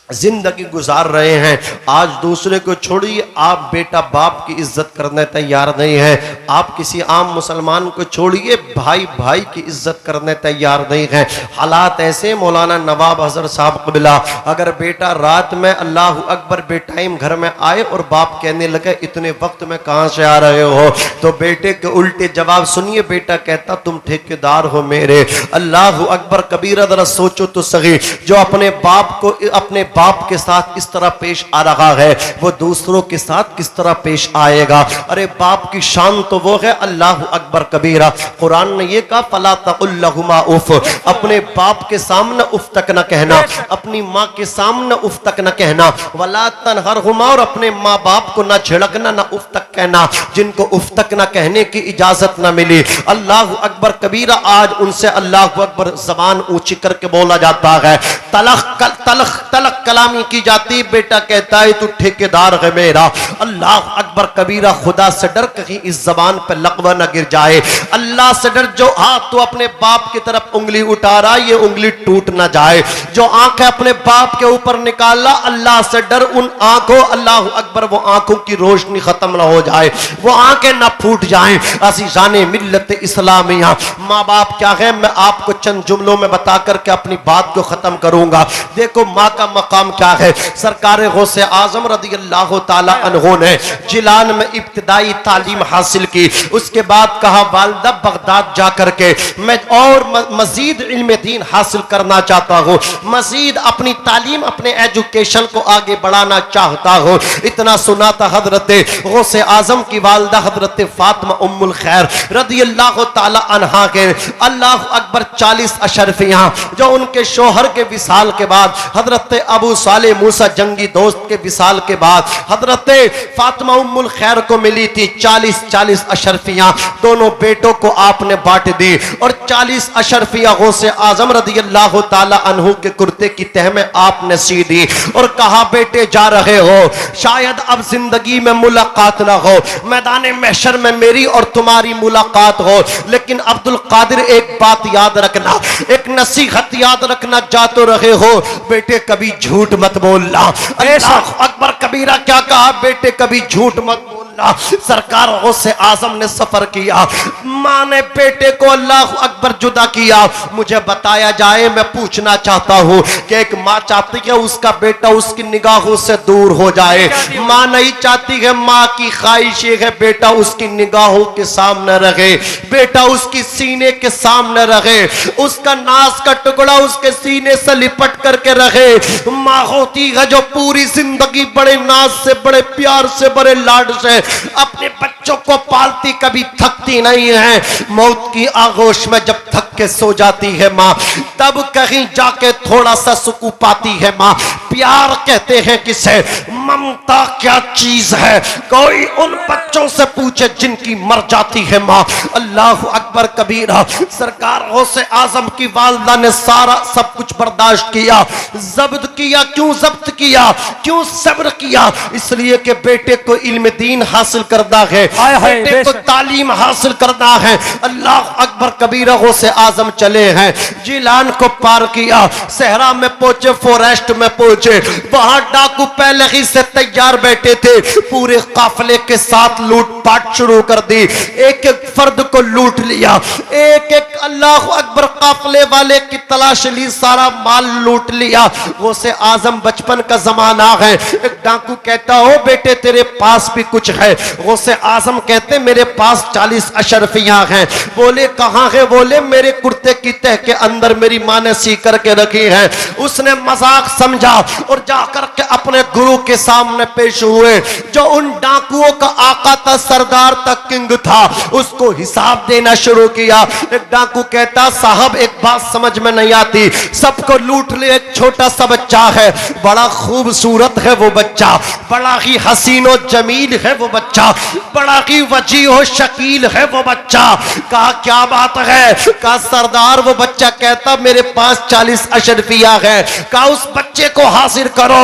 जिंदगी गुजार रहे हैं। आज दूसरे को छोड़िए, आप बेटा बाप की इज्जत करने तैयार नहीं है, आप किसी आम मुसलमान को छोड़िए, भाई भाई की इज्जत करने तैयार नहीं है। हालात ऐसे, मौलाना नवाब हजरत साहब क़िबला, अगर बेटा रात में अल्लाह अकबर बेटाइम घर में आए और बाप कहने लगे इतने वक्त में कहाँ से आ रहे हो, तो बेटे के उल्टे जवाब सुनिए, बेटा कहता तुम ठेकेदार हो मेरे। अल्लाह अकबर कबीरा। जरा सोचो तो सही, जो अपने बाप को, अपने बाप के साथ इस तरह पेश आ रहा है, वो दूसरों के साथ किस तरह पेश आएगा। अरे बाप की शान तो वो है, अल्लाह अकबर कबीरा। कुरान ने ये कहा फला तकुल लहुमा उफ, अपने बाप के सामने उफ तक न कहना, अपनी माँ के सामने उफ तक न कहना, वला तनहरहुमा, और अपने माँ बाप को न झिड़कना, न उफ तक कहना, जिनको उफ तक न कहने की इजाजत न मिली। अल्लाह अकबर कबीरा। आज उनसे अल्लाह अकबर जबान ऊंची करके बोला जाता है, तलख कलामी की जाती, बेटा कहता है तू ठेकेदार है मेरा। अल्लाह अकबर कबीरा। खुदा से डर, कहीं इस जबान पर लकवा न गिर जाए। अल्लाह से डर, जो हाथ तो अपने बाप की तरफ उंगली उठा रहा, ये उंगली टूट ना जाए। जो आंखें अपने बाप के ऊपर निकाला, अल्लाह से डर, उन आंखों, अल्लाह अकबर, वो आंखों की रोशनी खत्म ना हो जाए, वो आंखें ना फूट जाएं। अज़ीज़ाने मिल्लत इस्लामिया, माँ बाप क्या है, मैं आपको चंद जुमलों में बता करके अपनी बात को खत्म करूंगा। देखो माँ का मकाम क्या है। सरकार गौसे आजम रज़ी अल्लाह ताला अन्हो ने जिलान में इब्तिदाई तालीम हासिल की। उसके बाद कहा वालिदा बगदाद जा करके मैं और मजीद इल्म दीन हासिल करना चाहता हूँ, मजीद अपनी तालीम अपने एजुकेशन को आगे बढ़ाना चाहता हूँ। इतना सुना था हजरत गौसे आजम की वालिदा हजरत फातिमा उम्मुल खैर रज़ी अल्लाह ताला अन्हा के अल्लाह अकबर 40 अशरफियां जो उनके शोहर के विसाल के बाद हजरत अबू साले मूसा जंगी दोस्त के विसाल के बाद हजरत फातिमा उम्मुल खैर को मिली थी 40 अशरफियां, दोनों बेटों को आपने बांट दी और 40 अशरफियां गौसे आजम रज़ी अल्लाह ताला अन्हु के कुर्ते की तह में आपने सी दी और कहा बेटे जा रहे हो, शायद अब जिंदगी में मुलाकात ना हो, मैदान महशर में मेरी और तुम्हारी मुलाकात हो, लेकिन अब्दुल कादिर एक बात याद रखना, एक नसीहत याद रखना, जा तो रहे हो बेटे कभी झूठ मत बोलना। अल्लाह अकबर कबीरा क्या कहा, बेटे कभी झूठ मत बोलना। सरकार गौसे आजम ने सफर किया, माँ ने बेटे को अल्लाह अकबर जुदा किया। मुझे बताया जाए, मैं पूछना चाहता हूँ कि एक माँ चाहती है उसका बेटा उसकी निगाहों से दूर हो जाए, माँ नहीं चाहती है, माँ की ख्वाहिश है बेटा उसकी निगाहों के सामने रहे, बेटा उसकी सीने के सामने रहे, उसका नाज का टुकड़ा उसके सीने से लिपट करके रहे। माँ होती है जो पूरी जिंदगी बड़े नाज से, बड़े प्यार से, बड़े लाड से अपने बच्चों को पालती, कभी थकती नहीं है। मौत की आगोश में जब थक के सो जाती है माँ, तब कहीं जाके थोड़ा सा सुकून पाती है माँ। प्यार कहते हैं किसे, ममता क्या चीज है, कोई उन बच्चों से पूछे जिनकी मर जाती है माँ। अल्लाह अकबर कबीरा। सरकार गौसे आजम की वालिदा ने सारा सब कुछ बर्दाश्त किया, जब्त किया। क्यों जब्त किया, क्यों सब्र किया? इसलिए कि बेटे को इल्म दीन हासिल करना है, बेटे को तालीम हासिल करना है। अल्लाह अकबर कबीरा गौसे आजम चले हैं, जिलान को पार किया, सहरा में पहुंचे, फॉरेस्ट में पहुंचे, वहां डाकू पहले ही से तैयार बैठे थे, पूरे काफिले के साथ लूटपाट शुरू कर दी, एक एक फर्द को लूट लिया, एक एक अल्लाह अकबर काफिले वाले की तलाश ली, सारा माल लूट लिया। गौसे आजम बचपन का जमाना है, एक डाकू कहता हो बेटे तेरे पास भी कुछ है? गौसे आजम कहते मेरे पास 40 अशरफियां हैं। बोले कहां है? बोले मेरे कुर्ते की तह के अंदर मेरी मां ने सी करके रखी है। उसने मजाक समझा और जाकर के अपने गुरु के सामने पेश हुए, जो उन डाकुओं का आका था, सरदार था, किंग था, उसको हिसाब देना शुरू किया। एक डाकू कहता साहब एक बात समझ में नहीं आती, सबको लूट ले, एक छोटा सा बच्चा है, बड़ा खूबसूरत है वो बच्चा, बड़ा ही हसीनो जमील है वो बच्चा, बड़ा ही वजीह शकील है वो बच्चा। कहा क्या बात है? कहा सरदार वो बच्चा कहता मेरे पास 40 अशरफिया है। कहा उस बच्चे को हासिल करो।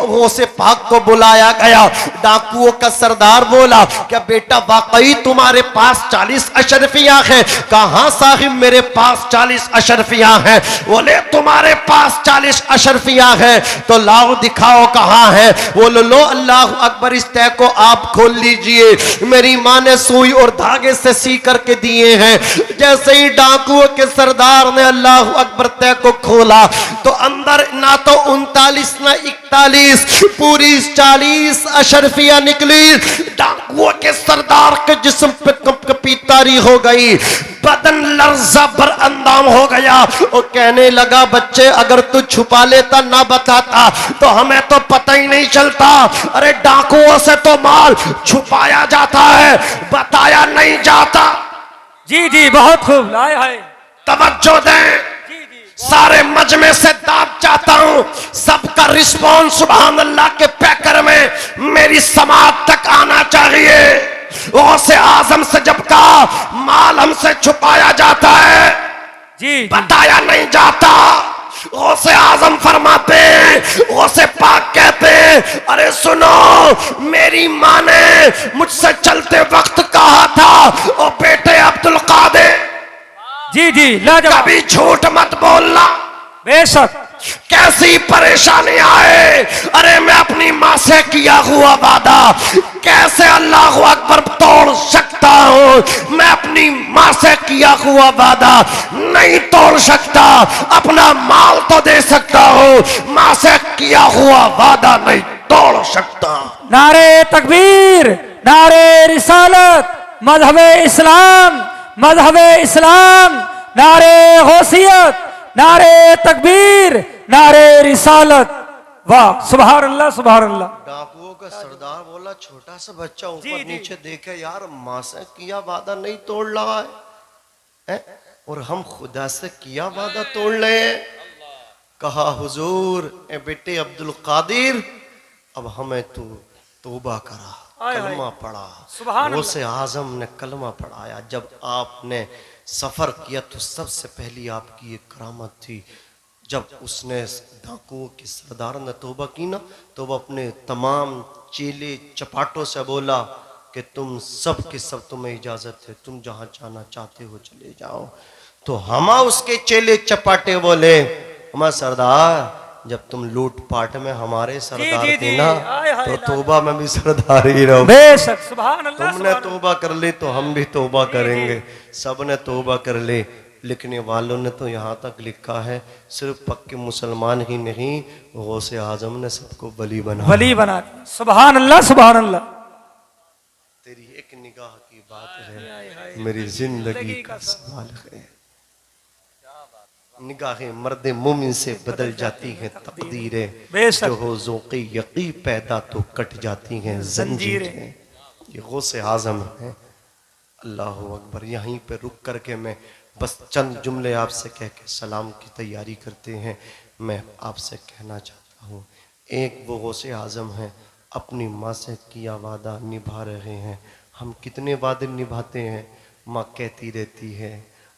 गौसे पाक को बुलाया गया, डाकुओं का सरदार बोला क्या बेटा वाकई तुम्हारे पास 40 अशरफिया है? कहा साहिब मेरे पास 40 अशरफिया है। बोले तुम्हारे पास 40 अशरफिया है तो लाओ दिखाओ कहाँ है। बोलो लो अल्लाह अकबर, इस तय को आप खोल लीजिए, मेरी माँ ने सुई और धागे से सी करके दिए हैं। जैसे ही डाकुओं के सरदार ने अल्लाह अकबर तय को खोला तो अंदर ना तो 39 ना 41 पूरी 40 अशरफिया निकली। डाकुओं के सरदार के जिस्म पे कंपकपी तारी हो गई, बदन लर्जा पर अंदाम हो गया। वो कहने लगा बच्चे अगर तू छुपा लेता ना बताता तो हमें तो पता ही नहीं चलता। अरे डाकुओं से तो माल छुपाया जाता है, बताया नहीं जाता। जी जी बहुत खूब, लाए है तवज्जो दें, सारे मजमे से दाद चाहता हूं, सबका रिस्पॉन्स सुभान अल्लाह के पैकर में मेरी समाज तक आना चाहिए। गौसे आजम से जब कहा माल हमसे छुपाया जाता है, जी बताया नहीं जाता, गौसे आजम फरमाते, गौसे पाक कहते अरे सुनो मेरी माँ ने मुझसे चलते वक्त कहा था ओ बेटे अब्दुल कादिर जी जी लाजवाब, कभी झूठ मत बोलना। बेशक कैसी परेशानी आए, अरे मैं अपनी माँ से किया हुआ वादा कैसे अल्लाह अकबर तोड़ सकता सकता हूं, मैं अपनी मां से किया हुआ वादा नहीं तोड़ सकता। अपना माल तो दे सकता हूं, मां से किया हुआ वादा नहीं तोड़ सकता। नारे तकबीर, नारे रिसालत, मजहबे इस्लाम, मजहबे इस्लाम, नारे गौसियत, नारे तकबीर, नारे रिसालत। वाह, सुभान अल्लाह, सुभान अल्लाह। डाकुओं का सरदार बोला, छोटा सा बच्चा ऊपर नीचे देखे, यार मां से किया वादा नहीं तोड़ रहा है? और हम खुदा से किया वादा तोड़ ले। कहा हुजूर, ए बेटे अब्दुल कादिर, अब हमें तू तौबा करा, कलमा पढ़ा। वो से आजम ने कलमा पढ़ाया। जब आपने सफर किया तो सबसे पहली आपकी एक करामत थी, जब उसने डाकुओं के सरदार ने तौबा की ना, तो वह अपने तमाम चेले चपाटों से बोला कि तुम सब के सब, तुम्हें इजाजत है, तुम जहां जाना चाहते हो चले जाओ। तो हम उसके चेले चपाटे बोले, हमारा सरदार, जब तुम लूटपाट में हमारे सरदार थे ना, तो तौबा में भी सरदार ही रहो। बेशक, सुभान अल्लाह। तुमने तौबा कर ली तो हम भी तौबा करेंगे। सब ने तौबा कर ले। लिखने वालों ने तो यहाँ तक लिखा है, सिर्फ पक्के मुसलमान ही नहीं, गौसे आजम ने सबको वली बना दिया। सुभान अल्लाह, सुभान अल्लाह। तेरी एक निगाह की बात है, मेरी जिंदगी का सवाल है। निगाहें मर्दे मोमिन से बदल जाती हैं तकदीरें, जो हो ज़ौक़े यक़ी पैदा तो कट जाती हैं जंजीरें। ये गौसे आज़म है। अल्लाह अकबर। यहीं पे रुक करके मैं बस चंद जुमले आपसे कह के सलाम की तैयारी करते हैं। मैं आपसे कहना चाहता हूँ, एक वो गौसे आज़म हैं, अपनी माँ से किया वादा निभा रहे हैं। हम कितने वादे निभाते हैं, माँ कहती रहती है,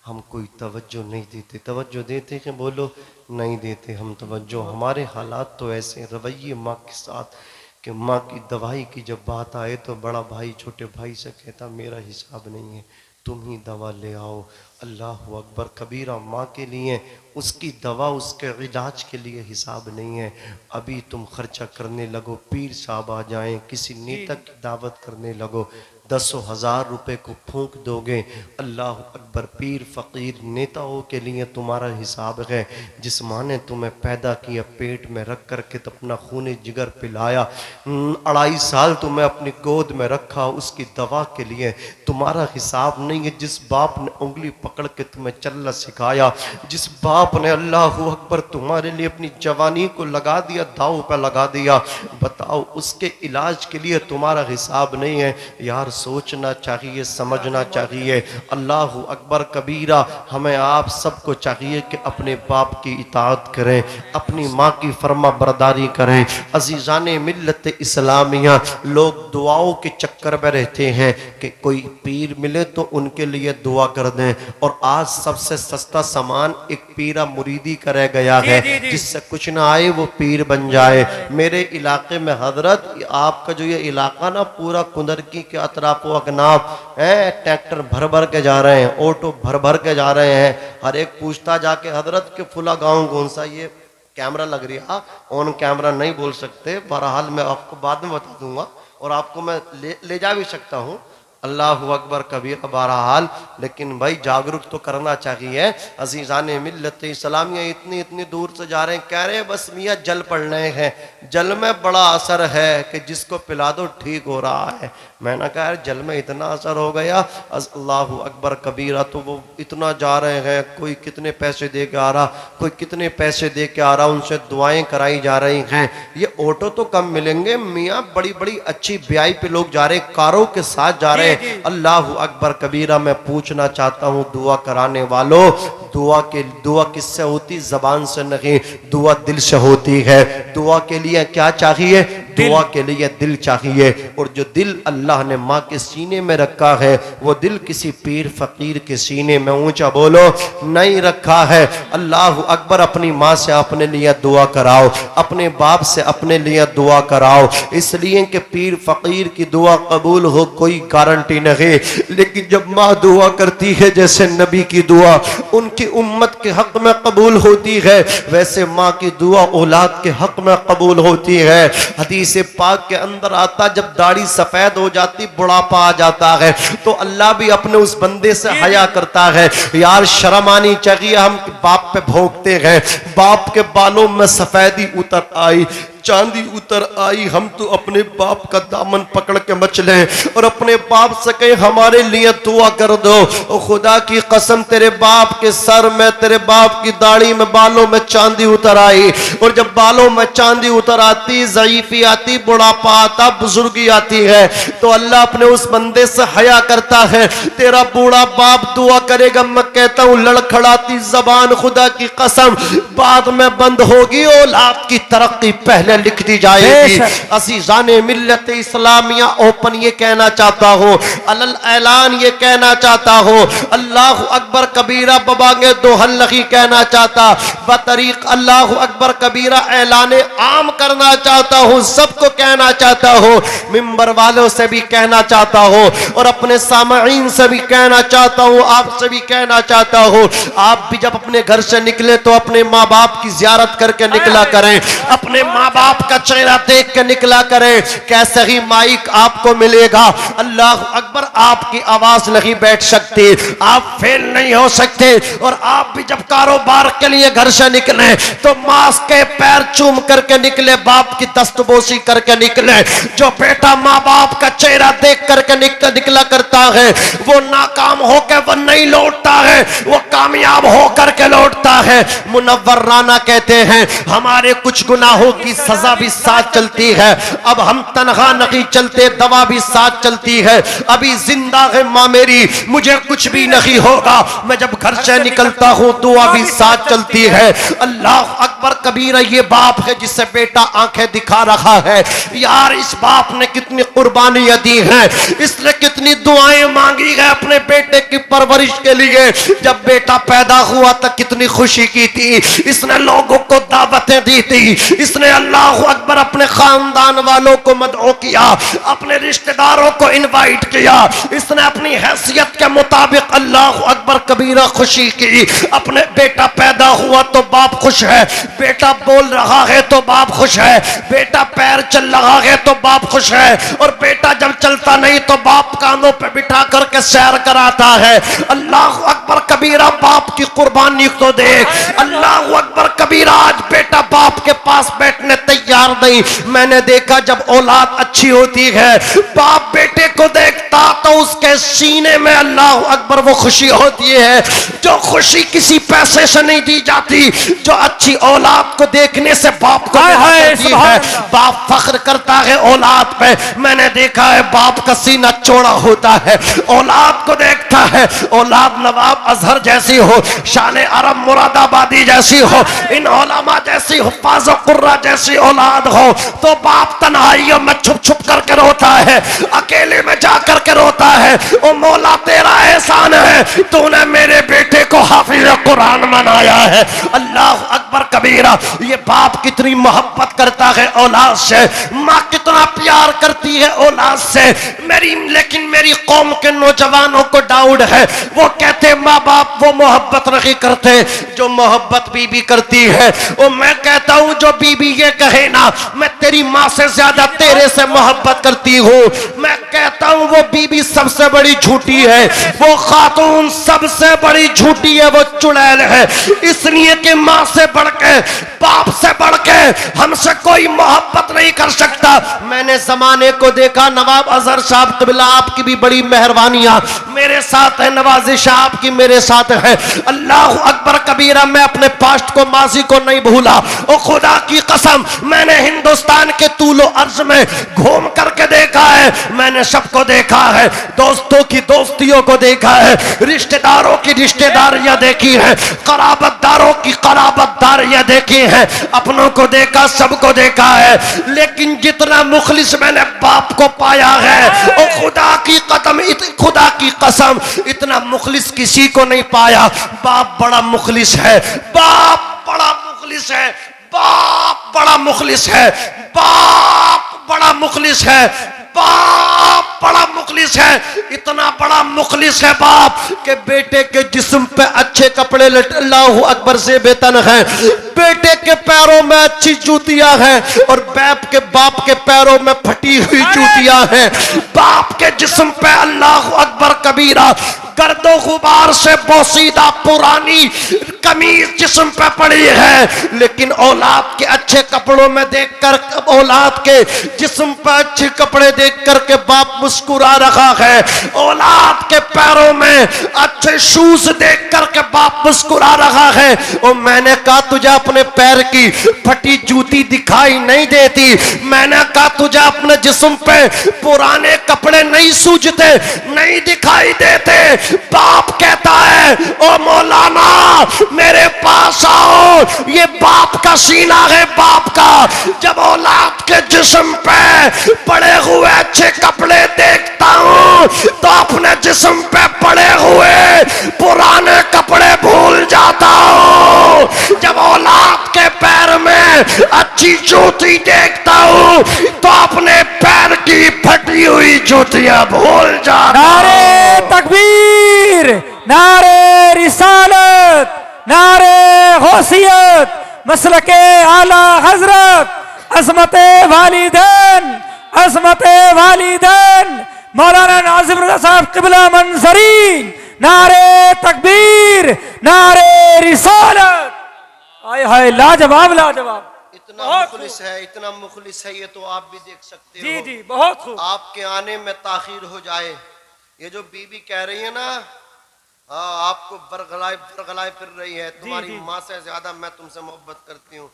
हम कोई तवज्जो नहीं देते। तवज्जो देते हैं बोलो, नहीं देते हम तवज्जो। हमारे हालात तो ऐसे रवैये माँ के साथ कि माँ की दवाई की जब बात आए तो बड़ा भाई छोटे भाई से कहता, मेरा हिसाब नहीं है, तुम ही दवा ले आओ। अल्लाह अकबर कबीरा। माँ के लिए उसकी दवा, उसके इलाज के लिए हिसाब नहीं है। अभी तुम खर्चा करने लगो, पीर साहब आ जाएं, किसी नेता की दावत करने लगो, 10,000 रुपए को फूंक दोगे। अल्लाह अकबर। पीर फ़कीर नेताओं के लिए तुम्हारा हिसाब है। जिस माँ ने तुम्हें पैदा किया, पेट में रख कर के तो अपना खून जिगर पिलाया, 2.5 साल तुम्हें अपनी गोद में रखा, उसकी दवा के लिए तुम्हारा हिसाब नहीं है। जिस बाप ने उंगली पकड़ के तुम्हें चलना सिखाया, जिस बाप ने अल्लाह अकबर तुम्हारे लिए अपनी जवानी को लगा दिया, दाव पे लगा दिया, बताओ उसके इलाज के लिए तुम्हारा हिसाब नहीं है। यार सोचना चाहिए, समझना चाहिए। अल्लाह अकबर कबीरा। हमें आप सबको चाहिए कि अपने बाप की इताअत करें, अपनी माँ की फर्मा बरदारी करें। अजीज़ान मिल्लत इस्लामिया, लोग दुआओं के चक्कर में रहते हैं कि कोई पीर मिले तो उनके लिए दुआ कर दें। और आज सबसे सस्ता सामान एक पीरा मुरीदी का रह गया है, जिससे कुछ ना आए वो पीर बन जाए। मेरे इलाके में हजरत, आपका जो ये इलाका ना पूरा कुंदरकी के अतराफ अकनाफ है, ट्रैक्टर भर भर के जा रहे हैं, ऑटो भर भर के जा रहे हैं। हर एक पूछता जाके, हजरत के फुला गांव कौन सा? ये कैमरा लग रही है, ऑन कैमरा नहीं बोल सकते, बहरहाल मैं आपको बाद में बता दूंगा और आपको मैं ले जा भी सकता हूँ। अल्लाह अकबर कबीर। बहरहाल लेकिन भाई जागरूक तो करना चाहिए। अजीज़ान मिल्लत इस्लामिया इतनी इतनी दूर से जा रहे हैं, कह रहे हैं बस मियाँ जल पढ़ने हैं, जल में बड़ा असर है कि जिसको पिला दो ठीक हो रहा है। मैंने कहा यार जल में इतना असर हो गया। अल्लाह अकबर कबीरा। तो वो इतना जा रहे हैं, कोई कितने पैसे दे के आ रहा, कोई कितने पैसे दे के आ रहा, उनसे दुआएं कराई जा रही हैं। ये ऑटो तो कम मिलेंगे मियाँ, बड़ी बड़ी अच्छी VIP लोग जा रहे हैं, कारों के साथ जा रहे हैं। अल्लाह अकबर कबीरा। मैं पूछना चाहता हूँ दुआ कराने वालों, दुआ किससे होती? जबान से नहीं, दुआ दिल से होती है। दुआ के लिए क्या चाहिए? दुआ के लिए दिल चाहिए। और जो दिल अल्लाह ने माँ के सीने में रखा है, वो दिल किसी पीर फकीर के सीने में, ऊंचा बोलो, नहीं रखा है। अल्लाह अकबर। अपनी माँ से अपने लिए दुआ कराओ, अपने बाप से अपने लिए दुआ कराओ, इसलिए कि पीर फकीर की दुआ कबूल हो कोई गारंटी नहीं। लेकिन जब माँ दुआ करती है, जैसे नबी की दुआ उनकी उम्मत के हक में कबूल होती है, वैसे माँ की दुआ औलाद के हक में कबूल होती है। हदीस हदीस पाक के अंदर आता, जब दाढ़ी सफेद हो जाती बुढ़ापा आ जाता है तो अल्लाह भी अपने उस बंदे से हया करता है। यार शर्म आनी चाहिए, हम बाप पे भोगते हैं, बाप के बालों में सफेदी उतर आई, चांदी उतर आई, हम तो अपने बाप का दामन पकड़ के मचले और अपने बाप से कहे हमारे लिए दुआ कर दो। ओ खुदा की कसम तेरे बाप के सर में, तेरे बाप की दाढ़ी में, बालों में चांदी उतर आई, और जब बालों में चांदी उतर आती, ज़ईफी आती, बुढ़ापा आता, बुजुर्गी आती है, तो अल्लाह अपने उस बंदे से हया करता है। तेरा बूढ़ा बाप दुआ करेगा, मैं कहता हूं लड़खड़ाती जबान खुदा की कसम बाद में बंद होगी, औलाद की तरक्की पहले लिख दी जाएगी। असीज़ाने मिल्लत इस्लामिया ओपन ये कहना चाहता हूँ, अलल ऐलान ये कहना चाहता हूँ, अल्लाह अकबर कबीरा बबांगे दोहल नहीं कहना चाहता, बतरीक अल्लाह अकबर कबीरा ऐलाने आम करना चाहता हूँ, सबको कहना चाहता हूँ, मिंबर वालों से भी कहना चाहता हूँ और अपने सामईन से भी कहना चाहता हूँ, आपसे भी कहना चाहता हूँ, आप भी जब अपने घर से निकले तो अपने माँ बाप की जियारत करके निकला करें, अपने माँ बाप का चेहरा देख के निकला करें। कैसे ही माइक आपको मिलेगा, अल्लाह अकबर, आपकी आवाज नहीं बैठ सकती, आप फेल नहीं हो सकते। और आप भी जब कारोबार के लिए घर से निकले तो मास्क के पैर चूम करके निकले, बाप की दस्तबोसी करके निकले। जो बेटा माँ बाप का चेहरा देख करके निकला करता है वो नाकाम होकर वो नहीं लौटता है, वो कामयाब होकर के लौटता है। मुनव्वर राना कहते हैं हमारे कुछ गुनाहों की सजा भी साथ चलती है, अब हम तनहा नहीं चलते, दवा भी साथ चलती है, अभी जिंदा है माँ मेरी, मुझे कुछ भी नहीं होगा, मैं जब घर से निकलता हूँ दुआ भी साथ चलती है। अल्लाह अकबर कबीरा ये बाप है जिससे बेटा आंखें दिखा रहा है। यार इस बाप ने कितनी कुर्बानियां दी हैं, इसने कितनी दुआएं मांगी है अपने बेटे की परवरिश के लिए। जब बेटा पैदा हुआ तो कितनी खुशी की थी, इसने लोगों को दावतें दी थी, इसने अल्लाह अकबर अपने खानदान वालों को मदऊ किया, अपने रिश्तेदारों को इनवाइट किया, इसने अपनी हैसियत के मुताबिक अल्लाह अकबर कबीरा खुशी की। अपने बेटा पैदा हुआ तो बाप खुश है, बेटा बोल रहा है तो बाप खुश है, बेटा पैर चल रहा है तो बाप खुश है, और बेटा जब चलता नहीं तो बाप कानों पे बिठा करके सैर कराता है। अल्लाह अकबर कबीरा बाप की कुर्बानी को देख, अल्लाह अकबर कबीरा आज बेटा बाप के पास बैठने तैयार नहीं। मैंने देखा जब औलाद अच्छी होती है बाप बेटे को देखता तो उसके सीने में अल्लाह अकबर वो खुशी होती है जो खुशी किसी पैसे से नहीं दी जाती, जो अच्छी औलाद को देखने से बाप को मिलती है। बाप फख्र करता है औलाद पे। मैंने देखा है बाप का सीना चौड़ा होता है, औलाद को देखता है, औलाद नवाब अजहर जैसी हो, शान अरब मुरादाबादी जैसी हो, इन उलमा जैसी, हुफ्फाज़ कुर्रा जैसी औलाद हो तो बाप तन्हाइयों में छुप छुप करके रोता है, अकेले में जा करके रोता है। ओ मौला तेरा एहसान है, तूने मेरे बेटे को हाफिज कुरान बनाया है। अल्लाह अकबर कबीरा। ये बाप कितनी मोहब्बत करता है औलाद से, माँ कितना प्यार करती है औलाद से। लेकिन मेरी कौम के नौजवानों को डाउट है, वो कहते माँ बाप वो मोहब्बत नहीं करते जो मोहब्बत बीबी करती है। और मैं कहता हूँ जो बीबी ये कहे ना मैं तेरी माँ से ज्यादा तेरे से मोहब्बत करती हूँ, मैं कहता हूँ वो बीबी सबसे बड़ी झूठी है, वो खातून सबसे बड़ी झूठी है, वो चुड़ैल है। इसलिए कि माँ से बढ़ के, बाप से बढ़ के हमसे कोई मोहब्बत नहीं कर सकता। मैंने जमाने को देखा, नवाब अजहर साहब तबिला आपकी भी बड़ी मेहरबानियां मेरे साथ है, नवाजिश आपकी मेरे साथ है। अल्लाह अकबर कबीरा। मैं अपने पास्ट को, माजी को नहीं भूला। ओ खुदा की कसम मैंने हिंदुस्तान के तूलो अर्ज में घूम करके देखा है, मैंने सबको देखा है, दोस्तों की दोस्तियों को देखा है, रिश्तेदारों की रिश्तेदारियां देखी है, कराबतदारों की कराबतदारियां देखी है, अपनों को देखा, सबको देखा है। लेकिन जितना मुखलिस मैंने बाप को पाया है, ओ खुदा की कसम इतना मुखलिस किसी को नहीं पाया। बाप बड़ा मुखलिस है, बाप बड़ा मुखलिस है, बाप बड़ा मुखलिस है, बाप बड़ा मुखलिस है, बाप बड़ा मुखलिस है, इतना बड़ा मुखलिस है बाप के बेटे के जिस्म पे अच्छे कपड़े अल्लाहु अकबर से बेतन है, बेटे के पैरों में अच्छी जूतियां हैं और बाप के पैरों में फटी हुई जूतियां हैं। बाप के जिस्म पे अल्लाहु अकबर कबीरा गर्दो गुबार से बोसीदा पुरानी कमीज जिस्म पे पड़ी है, लेकिन औलाद के अच्छे कपड़ों में देखकर, औलाद के जिस्म पे अच्छे कपड़े देख करके बाप मुस्कुरा रहा है, औलाद के पैरों में अच्छे शूज देख करके बाप मुस्कुरा रहा है। और मैंने कहा तुझे अपने पैर की फटी जूती दिखाई नहीं देती, मैंने कहा तुझे अपने जिस्म पे पुराने कपड़े नहीं सूझते, नहीं दिखाई देते। बाप कहता है ओ मौलाना मेरे पास आओ, ये बाप का सीना है, बाप का। जब औलाद के जिस्म पे पड़े हुए अच्छे कपड़े देखता हूं तो अपने जिस्म पे पड़े हुए पुराने कपड़े भूल जाता हूं। जब औलाद के पैर में अच्छी जूती देखता हूं तो अपने पैर की फटी हुई जूतियां भूल जाता हूं। नारे तकबीर, नारे रिसालत, नारे गौसियत, मसलके आला हजरत, अजमते वालिदैन, अजमते वालिदैन मौलाना नाजिम रज़ा साहब क़िबला मंजरी। नारे तकबीर, नारे रिसालत। आय हाय लाजवाब लाजवाब। इतना मुखलिस है, इतना मुखलिस है, ये तो आप भी देख सकते हो। जी जी बहुत खूब। आपके आने में ताखीर हो जाए, ये जो बीबी कह रही है ना, हाँ आपको बरगलाए फिर रही है, तुम्हारी माँ से ज्यादा मैं तुमसे मोहब्बत करती हूँ,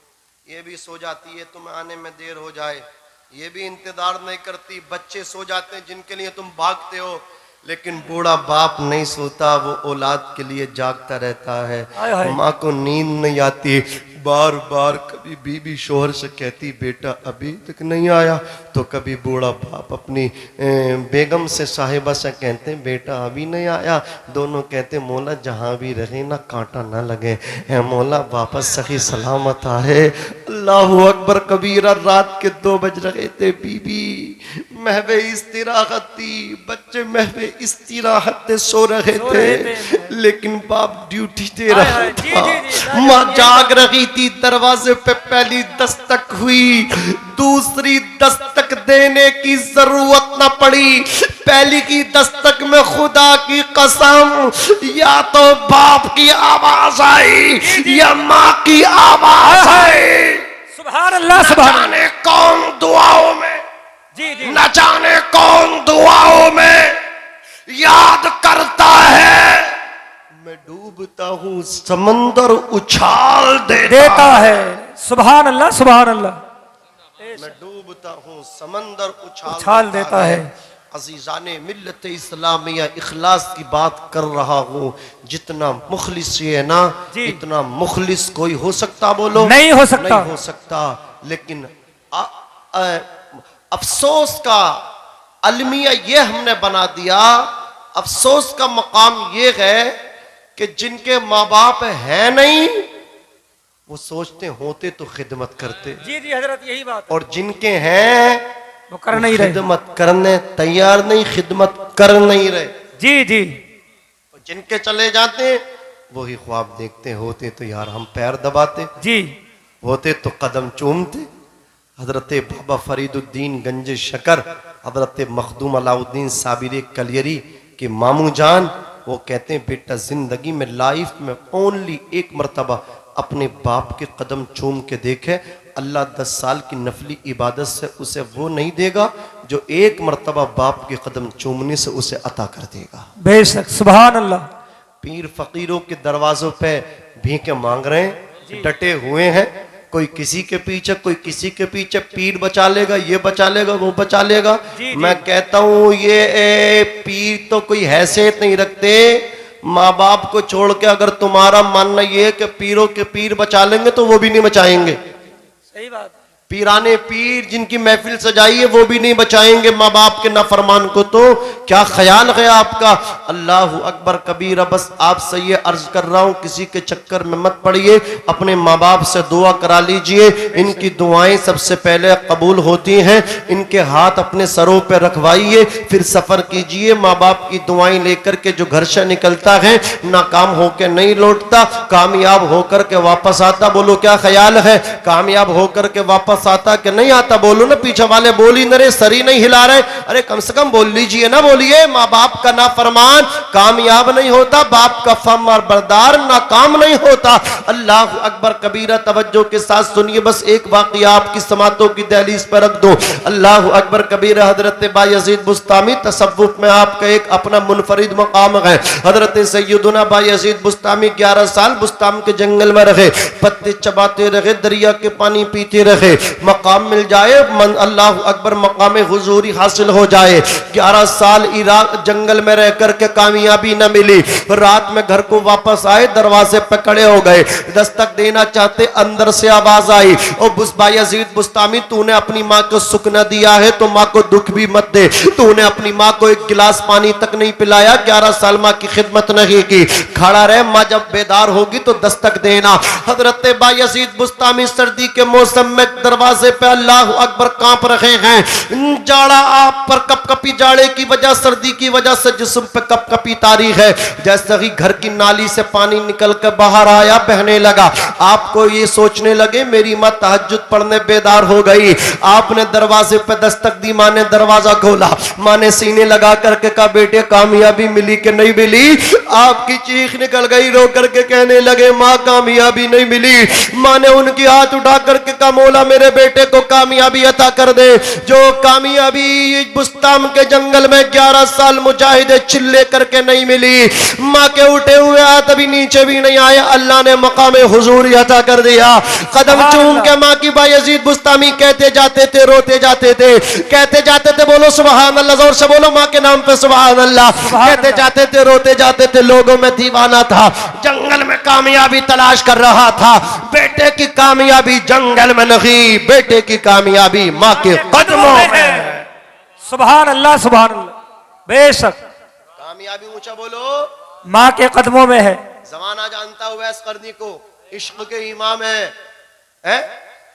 ये भी सो जाती है तुम्हें आने में देर हो जाए, ये भी इंतजार नहीं करती, बच्चे सो जाते हैं जिनके लिए तुम भागते हो, लेकिन बूढ़ा बाप नहीं सोता, वो औलाद के लिए जागता रहता है। माँ को नींद नहीं आती, बार बार कभी बीबी शोहर से कहती बेटा अभी तक नहीं आया, तो कभी बूढ़ा बाप अपनी बेगम से साहिबा से कहते हैं बेटा अभी नहीं आया, दोनों कहते मौला जहाँ भी रहे ना कांटा ना लगे, मौला वापस सही सलामत आए। अल्लाहु अकबर कबीरा। रात के 2 बज रहे थे, बीबी महवे इस्तिराहत थी, बच्चे महवे इस्तिराहत से सो रहे थे, लेकिन बाप ड्यूटी दे रहा था। माँ जाग रही थी, दरवाजे पे पहली दस्तक हुई, दूसरी दस्तक देने की जरूरत न पड़ी, पहली की दस्तक में खुदा की कसम या तो बाप की आवाज आई या माँ की आवाज आई। सुभान अल्लाह, सुभान अल्लाह। न जाने कौन दुआओं में, जी जी, न जाने कौन दुआओं में याद करता है, मैं डूबता हूँ समंदर उछाल देता है। सुभान अल्लाह, सुभान अल्लाह। मैं डूबता हूँ समंदर उछाल देता है। अजीजाने मिल्लत इस्लामिया इखलास की बात कर रहा हूँ, जितना मुखलिस है ना, इतना मुखलिस कोई हो सकता? बोलो नहीं हो सकता, नहीं हो सकता। लेकिन अफसोस का अलमिया ये हमने बना दिया, अफसोस का मकाम ये है कि जिनके माँ बाप है नहीं, वो सोचते होते तो खिदमत करते। जी जी हजरत, यही बात। और जिनके हैं वो कर नहीं रहे, खिदमत करने तैयार नहीं, खिदमत कर नहीं रहे। जी जी। जिनके चले जाते वही ख्वाब देखते, होते तो यार हम पैर दबाते, जी होते तो कदम चूमते। हजरत बाबा फरीदुद्दीन गंज शकर, हजरत मखदूम अलाउद्दीन साबिर कलियरी के मामू जान, वो कहते हैं बेटा जिंदगी में लाइफ में ओनली एक मरतबा अपने बाप के कदम चूम के देखे, अल्लाह 10 साल की नफली इबादत से उसे वो नहीं देगा जो एक मरतबा बाप के कदम चूमने से उसे अता कर देगा। बेशक, सुभान अल्लाह। पीर फकीरों के दरवाजों पे भीखे मांग रहे हैं, डटे हुए हैं, कोई किसी के पीछे, कोई किसी के पीछे, पीर बचा लेगा, ये बचा लेगा, वो बचा लेगा। मैं कहता हूँ ये पीर तो कोई हैसियत नहीं रखते। माँ बाप को छोड़ के अगर तुम्हारा मानना ये है कि पीरों के पीर बचा लेंगे तो वो भी नहीं बचाएंगे। सही बात। पीराने पीर जिनकी महफिल सजाई है वो भी नहीं बचाएंगे माँ बाप के नाफरमान को। तो क्या ख्याल है आपका? अल्लाह अकबर कबीरा। बस आपसे ये अर्ज कर रहा हूं, किसी के चक्कर में मत पड़िए, अपने माँ बाप से दुआ करा लीजिए। इनकी दुआएं सबसे पहले कबूल होती हैं। इनके हाथ अपने सरों पर रखवाइए, फिर सफर कीजिए। माँ बाप की दुआएं लेकर के जो घर से निकलता है नाकाम होकर नहीं लौटता, कामयाब होकर के वापस आता। बोलो क्या ख्याल है? कामयाब होकर के वापस आता कि नहीं आता? बोलो ना। पीछे वाले बोली नरे सरी नहीं हिला रहे, अरे कम से कम बोल लीजिए ना। बोलिए माँ बाप का ना फरमान कामयाब नहीं होता, बाप का फर्मान बरदार नाकाम नहीं होता। अल्लाह अकबर कबीरा। तवज्जो के साथ सुनिए, बस एक वाकया आपकी समातों की दहलीज पर रख दो। अल्लाह अकबर कबीरा। हजरत बायजीद बुस्तामी तसव्वुफ में आपका एक अपना मुनफरिद मकाम है। हजरत सैयदुना बायजीद बुस्तामी 11 साल बुस्ताम के जंगल में रहे, पत्ते चबाते रहे, दरिया के पानी पीते रहे। मकाम मिल जाए, अल्लाह अकबर मकाम हुजूरी हासिल हो जाए। 11 साल इराक जंगल में रह करके कामयाबी न मिली। रात में घर को वापस आए, दरवाजे पे खड़े हो गए, दस्तक देना चाहते, अंदर से आवाज आई, ओ बायजीद बुस्तामी, तूने अपनी माँ को सुख न दिया है तो माँ को दुख भी मत दे। तूने अपनी माँ को एक गिलास पानी तक नहीं पिलाया, 11 साल माँ की खिदमत नहीं की। खड़ा रहे, माँ जब बेदार होगी तो दस्तक देना। हजरत बायजीद बुस्तामी सर्दी के मौसम में दरवाजे पे अल्लाह अकबर कांप रहे हैं। जाड़ा आप पर कपकपी, जाड़े की वजह, सर्दी की वजह से जिस्म पे कपकपी तारी है। जैसे ही घर की नाली से पानी निकल कर बाहर आया, बहने लगा। आपको ये सोचने लगे मेरी माँ तहज्जुद पढ़ने बेदार हो गई। आपने दरवाजे पे दस्तक दी, माँ ने दरवाजा खोला। माँ ने सीने लगा करके कहा, बेटे कामयाबी मिली कि नहीं मिली? आपकी चीख निकल गई, रो करके कहने लगे, माँ कामयाबी नहीं मिली। माँ ने उनकी हाथ उठा करके कहा, मौला मेरे बेटे को कामयाबी अता कर दे। जो कामयाबी बुस्ताम के जंगल में 11 साल मुजाहिदे चिल्ले करके नहीं मिली, माँ के उठे हुए हाथ अभी नीचे भी नहीं आए, अल्लाह ने मकाम हुजूरी अता कर दिया। कदम चूम के माँ की बायजीद बुस्तामी कहते जाते थे, रोते जाते थे, कहते जाते थे, बोलो सुभान अल्लाह, जोर से बोलो माँ के नाम पे सुभान अल्लाह। कहते जाते थे, रोते जाते थे, लोगों में दीवाना था, जंगल में कामयाबी तलाश कर रहा था। बेटे की कामयाबी जंगल में नहीं, बेटे की कामयाबी माँ के कदमों में। सुभान अल्लाह, सुभान अल्लाह। बेशक कामयाबी ऊंचा बोलो, माँ के कदमों में है। जमाना जानता हुआ इस करनी को इश्क के इमाम है?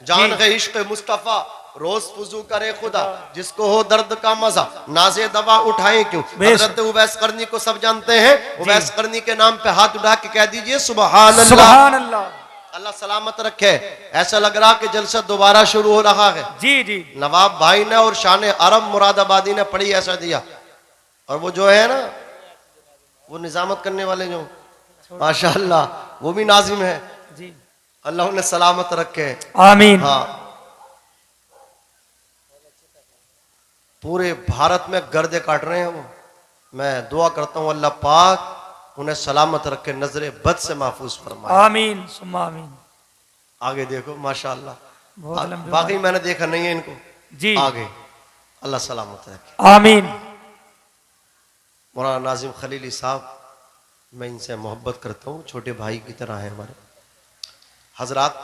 जान है इश्क मुस्तफा, रोज वुजू करे खुदा, जिसको हो दर्द का मजा, नाजे दवा उठाए क्यों। हजरत उवैस करनी को सब जानते हैं। उवैस करनी के नाम पे हाथ उठा के कह दीजिए सुभान अल्लाह। सुभान अल्लाह। अल्लाह सलामत रखे। ऐसा लग रहा कि जलसा दोबारा शुरू हो रहा है। जी जी। नवाब भाई ने और शान अरब मुरादाबादी ने पढ़ी ऐसा दिया। और वो जो है ना, वो निजामत करने वाले जो माशाअल्लाह, वो भी नाजिम है जी। अल्लाह उन्हें सलामत रखे। आमीन। हाँ, पूरे भारत में गर्दे काट रहे हैं वो। मैं दुआ करता हूँ अल्लाह पाक उन्हें सलामत रखे, नजरे बद से महफूज फरमाए। आमीन सुम्मा आमीन। आगे देखो माशाअल्लाह, बाकी मैंने देखा नहीं है इनको जी। आगे अल्लाह सलामत रखे। आमीन। मौलाना नाजिम खलीली साहब, मैं इनसे मोहब्बत करता हूँ, छोटे भाई की तरह है हमारे। हजरात,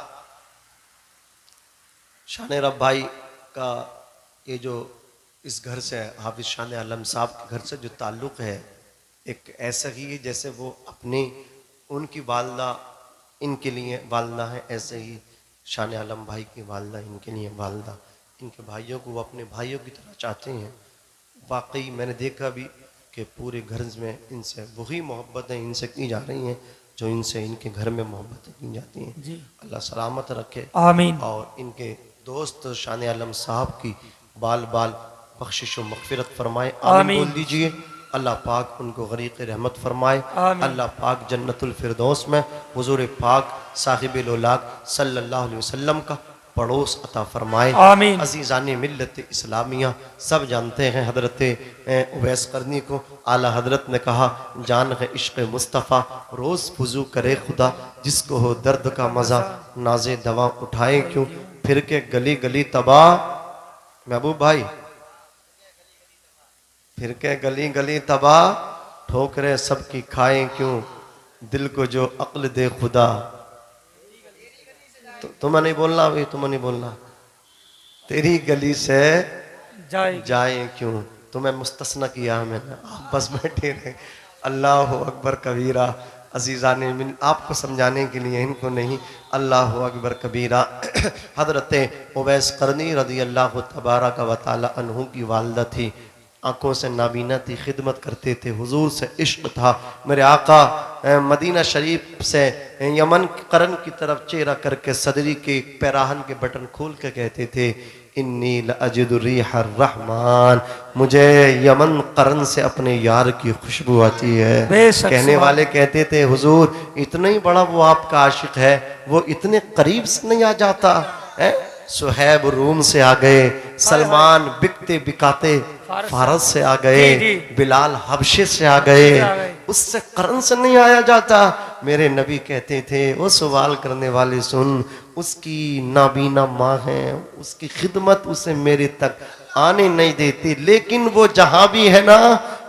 शान रब भाई का ये जो इस घर से, हाफिज शान आलम साहब के घर से जो ताल्लुक़ है, एक ऐसा ही है जैसे वो अपनी, उनकी वालदा इनके लिए वालदा है, ऐसे ही शान आलम भाई की वालदा इनके लिए वालदा। इनके भाइयों को वो अपने भाइयों की तरह चाहते हैं। वाकई मैंने देखा भी कि पूरे घर में इनसे वही मोहब्बतें इनसे की जा रही हैं जो इनसे इनके घर में मोहब्बतें की जाती हैं जी। अल्लाह सलामत रखे। आमीन। और इनके दोस्त शान आलम साहब की बाल बाल बख्शिश व मग़फ़िरत फरमाए। आमीन बोल दीजिए। अल्लाह पाक उनको गरीक़ रहमत फरमाए। अल्लाह पाक जन्नतुल फिरदौस में हुज़ूर पाक साहिबुल औलाद सल्लल्लाहु अलैहि वसल्लम का पड़ोस अता फरमाए। आमीन। अज़ीज़ाने मिल्लत इस्लामिया सब जानते हैं हज़रत उवैस करनी को आला हज़रत ने कहा, जान है इश्क़ मुस्तफ़ा, रोज़ वुज़ू करे खुदा, जिसको हो दर्द का मज़ा, नाज़े दवा उठाए क्यों, फिर के गली गली तबाह। महबूब भाई, फिर के गली गली तबाह, ठोकरे सबकी खाए क्यों, दिल को जो अक्ल दे खुदा। तुम्हें नहीं बोलना भाई, तुम्हें नहीं बोलना। तेरी गली से जाए जाए क्यों, तुम्हें मुस्तस्ना किया है मैंने, आप बस बैठे रहे। अल्लाह अकबर कबीरा। अजीज़ा ने मिन, आपको समझाने के लिए, इनको नहीं। अल्लाह अकबर कबीरा। हज़रत उवैस करनी रज़ी अल्लाह तबारक व तआला अन्हु की वालदा थी, आँखों से नाबीना थी, खिदमत करते थे, हुजूर से इश्क था। मेरे आका मदीना शरीफ से यमन करन की तरफ चेहरा करके सदरी के पैराहन के बटन खोल के कहते थे, इन्नी लअजिदु रिहा रहमान, मुझे यमन करन से अपने यार की खुशबू आती है। कहने वाले कहते थे, हुजूर इतना ही बड़ा वो आपका आशिक है, वो इतने करीब से नहीं आ जाता है। सुहैब रूम से आ गए, सलमान बिकते बिकाते फारस से आ गए, बिलाल हबशे से आ गए, उससे करन से नहीं आया जाता। मेरे नबी कहते थे, वो सवाल करने वाले सुन, उसकी नाबीना माँ है, उसकी खिदमत उसे मेरे तक आने नहीं देती, लेकिन वो जहां भी है ना,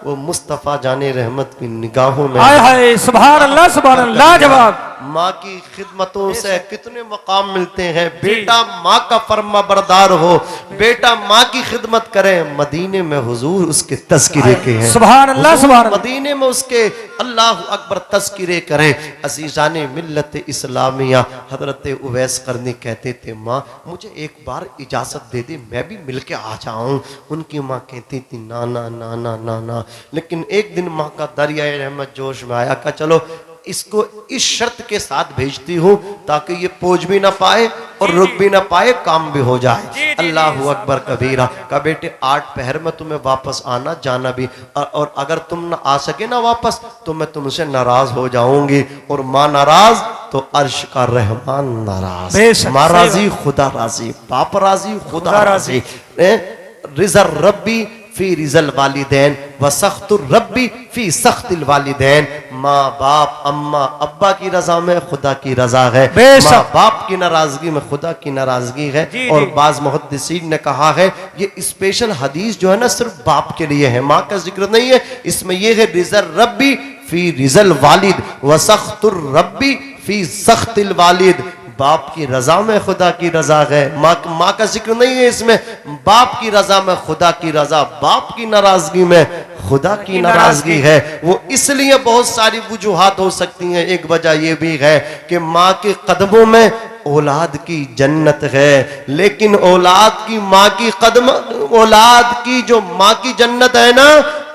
वो मुस्तफ़ा जाने रहमत की निगाहों में। हाय हाय, सुभान अल्लाह, सुभान अल्लाह। जवाब माँ की खिदमतों से कितने मकाम मिलते हैं। बेटा माँ का फर्मा बरदार हो, बेटा माँ की खिदमत करे। मदीने में हुजूर उसके तस्किरे के हैं, सुभान अल्लाह, सुभान अल्लाह। मदीने में उसके अल्लाह अकबर तस्किरे करें। अजीज़ाने मिल्लत इस्लामिया हजरत उवैस करनी कहते थे, माँ मुझे एक बार इजाज़त दे दे, मैं भी मिल के आ जाऊँ। उनकी माँ कहती थी, ना ना ना ना ना ना। लेकिन एक दिन माँ का दरियाए रहमत जोश में आया, का चलो इसको इस शर्त के साथ भेजती हूँ ताकि ये पहुंच भी ना पाए और रुक भी ना पाए, काम भी हो जाए। अल्लाह अकबर कबीरा। का बेटे 8 पहर में तुम्हें वापस आना जाना भी, और अगर तुम ना आ सके ना वापस तो मैं तुमसे नाराज हो जाऊंगी, और माँ नाराज तो अर्श का रहमान नाराज। माँ राजी खुदा राजी, बाप राजी खुदा राजी। रिज़ा रब्बी फी रिज़ल वालिदैन व सख्तुर रब्बी फी सख्तिल वालिदैन। माँ बाप अम्मा अब्बा की रजा में खुदा की रजा है, माँ बाप की नाराजगी में खुदा की नाराजगी है। और बाज़ मुहद्दिसीन ने कहा है, ये स्पेशल हदीस जो है ना सिर्फ बाप के लिए है, माँ का जिक्र नहीं है। इसमें यह है, रिज़ल रब्बी फी रिज़ल वालिद व सख्तुर रब्बी फी सख्तिल वालिद। बाप की रजा में खुदा की रजा है, माँ का जिक्र नहीं है इसमें। बाप की रजा में खुदा की रजा, बाप की नाराजगी में खुदा की नाराजगी है। वो इसलिए बहुत सारी वजूहात हो सकती हैं। एक वजह यह भी है कि माँ के कदमों में औलाद की जन्नत है, लेकिन औलाद की माँ की कदम, औलाद की जो माँ की जन्नत है ना,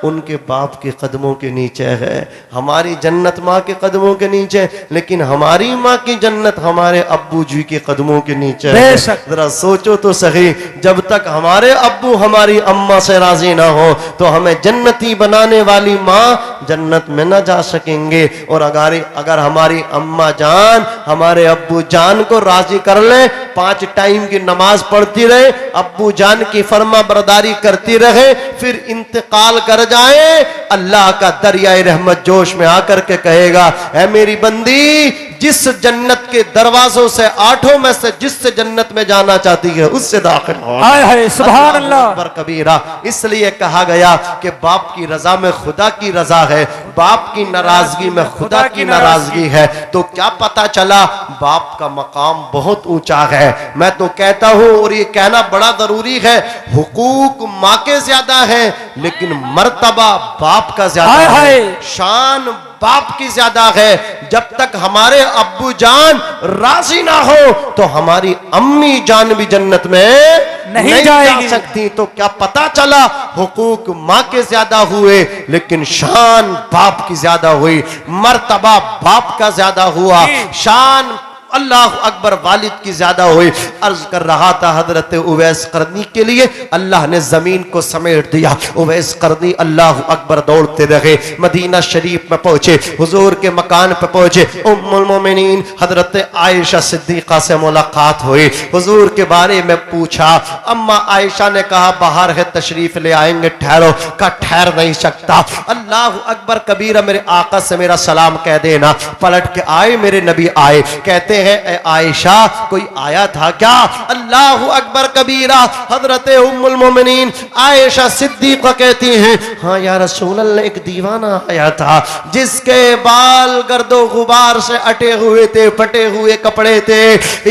उनके बाप के कदमों के नीचे है। हमारी जन्नत माँ के कदमों के नीचे, लेकिन हमारी माँ की जन्नत हमारे अब्बू जी के कदमों के नीचे है। जरा सोचो तो सही, जब तक हमारे अब्बू हमारी अम्मा से राजी ना हो तो हमें जन्नती बनाने वाली माँ जन्नत में ना जा सकेंगे। और अगर हमारी अम्मा जान हमारे अब्बू जान को राजी कर ले, 5 टाइम की नमाज पढ़ती रहे, अब्बू जान की फर्मा बरदारी करती रहे, फिर इंतकाल कर जाए, अल्लाह का दरियाए रहमत जोश में आकर के कहेगा, ऐ मेरी बंदी, जिस जन्नत के दरवाजों से 8 में से जिससे जन्नत में जाना चाहती है उससे दाखिल हो। सुभान अल्लाह अकबर कबीरा। इसलिए कहा गया कि बाप की रजा में खुदा की रजा है, बाप की नाराजगी में खुदा की नाराजगी है। तो क्या पता चला, बाप का मकाम बहुत ऊंचा है। मैं तो कहता हूं, और ये कहना बड़ा जरूरी है, हुकूक माँ के ज्यादा है, लेकिन मर्तबा बाप का ज्यादा है, शान बाप की ज्यादा है। जब तक हमारे अब्बू जान राजी ना हो तो हमारी अम्मी जान भी जन्नत में नहीं जा सकती। तो क्या पता चला, हुकूक माँ के ज्यादा हुए लेकिन शान बाप की ज्यादा हुई, मर्तबा बाप का ज्यादा हुआ, शान अल्लाह अकबर वालिद की ज्यादा हुई। अर्ज कर रहा था, हजरत उवैस करनी के लिए अल्लाह ने जमीन को समेट दिया। उवैस करनी अल्लाह अकबर दौड़ते रहे, मदीना शरीफ में पहुंचे, हुजूर के मकान पे पहुंचे। उम्मुल मोमिनीन हजरत आयशा सिद्दीका से मुलाकात हुई, हुजूर के बारे में पूछा। अम्मा आयशा ने कहा, बाहर है, तशरीफ ले आएंगे, ठहरो। का ठहर नहीं सकता। अल्लाह अकबर कबीरा, मेरे आका से मेरा सलाम कह देना। पलट के आए, मेरे नबी आए, कहते हैं ए आयशा कोई आया था क्या? अल्लाह अकबर कबीरा। हजरत उम्मुल मोमिनीन आयशा सिद्दीक़ा कहती हैं हाँ या रसूल अल्लाह एक दीवाना आया था जिसके बाल गर्दो गुबार से अटे हुए थे, फटे हुए कपड़े थे।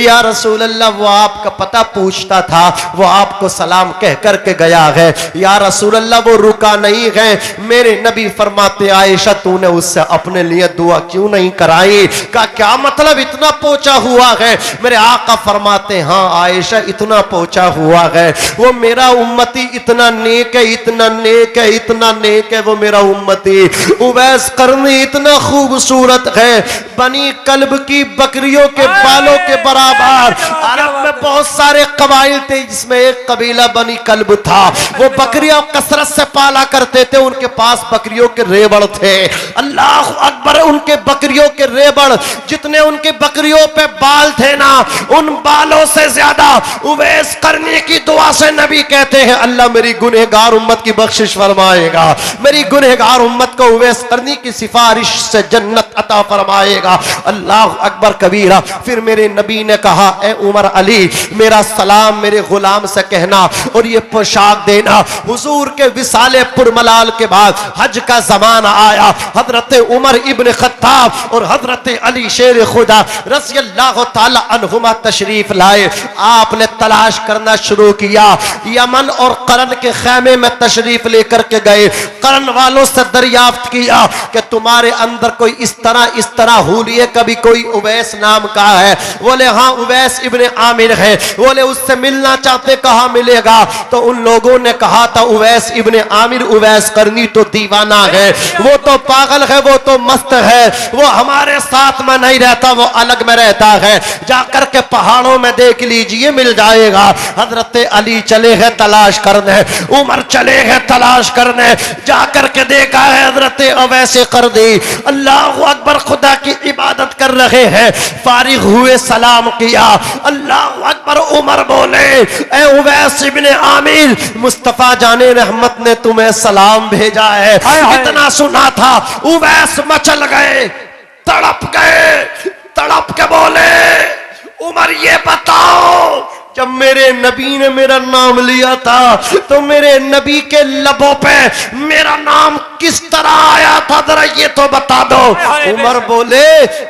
या रसूल अल्लाह वो आपका पता पूछता था, वो आपको सलाम कह करके गया है। या रसूल अल्लाह वो रुका नहीं है। मेरे नबी फरमाते आयशा तूने उससे अपने लिए दुआ क्यों नहीं कराई? का क्या मतलब इतना पोचा हुआ है? मेरे आका फरमाते हाँ आयशा इतना पोचा हुआ है, वो मेरा उम्मती इतना नेक है, इतना नेक है, इतना नेक है वो मेरा उम्मती। उवैस करनी इतना खूबसूरत है, बनी कल्ब की बकरियों के बालों के बराबर। अरब में बहुत सारे कबाइल थे जिसमें एक कबीला बनी कल्ब था। वो बकरियां कसरत से पाला करते थे, उनके पास बकरियों के रेबड़ थे। अल्लाह अकबर, उनके बकरियों के रेबड़ जितने उनके बकरियों पे बाल थे ना, उन बालों से ज्यादा उवैस करने की दुआ से नबी कहते हैं अल्लाह मेरी गुनहगार उम्मत की बख्शिश फरमाएगा, मेरी गुनहगार उम्मत को उवैस करने की सिफारिश से जन्नत अता फरमाएगा। अल्लाह अकबर कबीरा। फिर मेरे नबी ने कहा ए उमर अली मेरा सलाम मेरे गुलाम से कहना और ये पोशाक देना। हुजूर के विसाले पुरमलाल के बाद हज का जमाना आया। हजरत उमर इब्न खत्ताब और हजरत अली शेर खुदा रज़ी अल्लाह ताला अन्हुमा तशरीफ लाए। आपने तलाश करना शुरू किया। यमन और करन के खैमे में तशरीफ लेकर के गए। करन वालों से दरियाफ्त किया कि तुम्हारे अंदर कोई इस तरह हुलिये कभी कोई उवैस नाम का है? बोले हाँ उवैस इब्न आमिर है। बोले उससे मिलना चाहते, कहाँ मिलेगा? तो उन लोगों ने कहा था उवैस इब्न आमिर उवैस करनी तो दीवाना है, वो तो पागल है, वो तो मस्त है, वो हमारे साथ में नहीं रहता, वो अलग में रहता है, जाकर के पहाड़ों में देख लीजिए मिल जाएगा। हजरत अली चले हैं तलाश करने, उमर चले हैं तलाश करने, जाकर के देखा है हजरत उवैस कर दी। अल्लाह अकबर, खुदा की इबादत कर रहे हैं, फारिग हुए सलाम किया। अल्लाह अकबर। उमर बोले ए उवैस इब्न आमिर मुस्तफा जाने रहमत ने तुम्हें सलाम भेजा है। इतना सुना था उवैस मचल गए, तड़प के बोले उमर ये बताओ जब मेरे नबी ने मेरा नाम लिया था तो मेरे नबी के लबों पे मेरा नाम किस तरह आया था, जरा ये तो बता दो। उमर बोले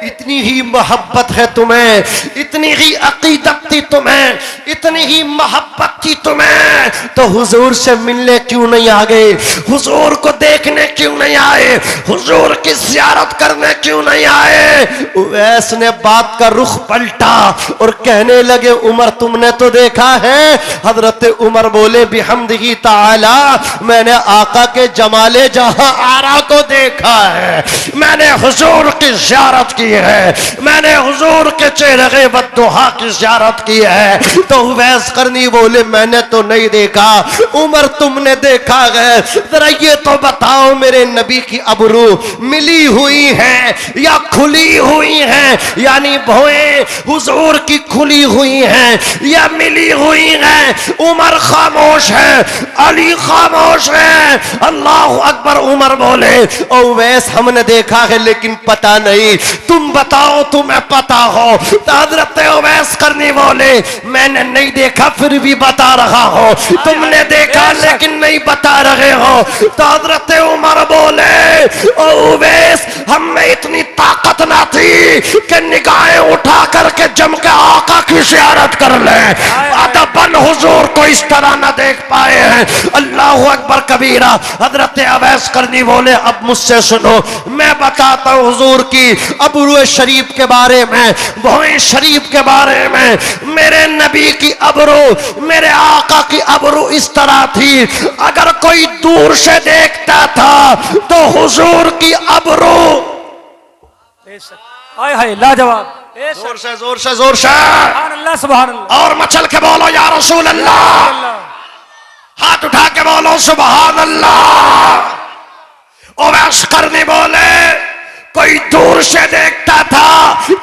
इतनी ही मोहब्बत है तुम्हें, इतनी ही अकीदत थी तुम्हें, इतनी ही मोहब्बत थी तुम्हें, तो हुजूर से मिलने क्यों नहीं आ गए? हुजूर को देखने क्यों नहीं आए? हुजूर की ज़ियारत करने क्यों नहीं आए? उवैस ने बात का रुख पलटा और कहने लगे उमर तुमने तो देखा है? हजरत उमर बोले बिहम्दिही ताला मैंने आका के जमाले जहां आरा को देखा है, मैंने हुजूर की ज़ियारत की है, मैंने हुजूर के चेहरे बद्दुहा की ज़ियारत की है। तो उवैस करनी बोले मैंने तो नहीं देखा। उमर तुमने देखा है, जरा ये तो बताओ मेरे नबी की अबरू मिली हुई है या खुली हुई है? यानी भौएं हुजूर की खुली हुई हैं या मिली हुई है? उमर खामोश है, अली खामोश है। अल्लाह अकबर। उमर बोले उवैस हमने देखा है लेकिन पता नहीं, तुम बताओ तुम्हें पता हो। तो हजरत उवैस करनी बोले मैंने नहीं देखा फिर भी बता रहा हो, तुमने देखा लेकिन नहीं बता रहे हो। तो हजरत उमर बोले उवैस हम में इतनी ताकत ना थी कि निगाहें उठा करके जम के आका की ज़ियारत कर ले, अदबन हुजूर को इस तरह ना देख पाए हैं। अल्लाह अकबर कबीरा। हजरत उवैस करनी बोले अब मुझसे सुनो, मैं बताता हूँ हुजूर की अबरू शरीफ के बारे में, भौएं शरीफ के बारे में। मेरे नबी की अबरू, मेरे आका की अबरू इस तरह थी, अगर कोई दूर से देखता था तो हुजूर की अबरू हाय लाजवाब, जोर से जोर से जोर से सुभान अल्लाह, सुभान अल्लाह। और मचल के बोलो या रसूल अल्लाह, हाथ उठा के बोलो सुभान अल्लाह। उवैस करनी बोले कोई दूर से देखता था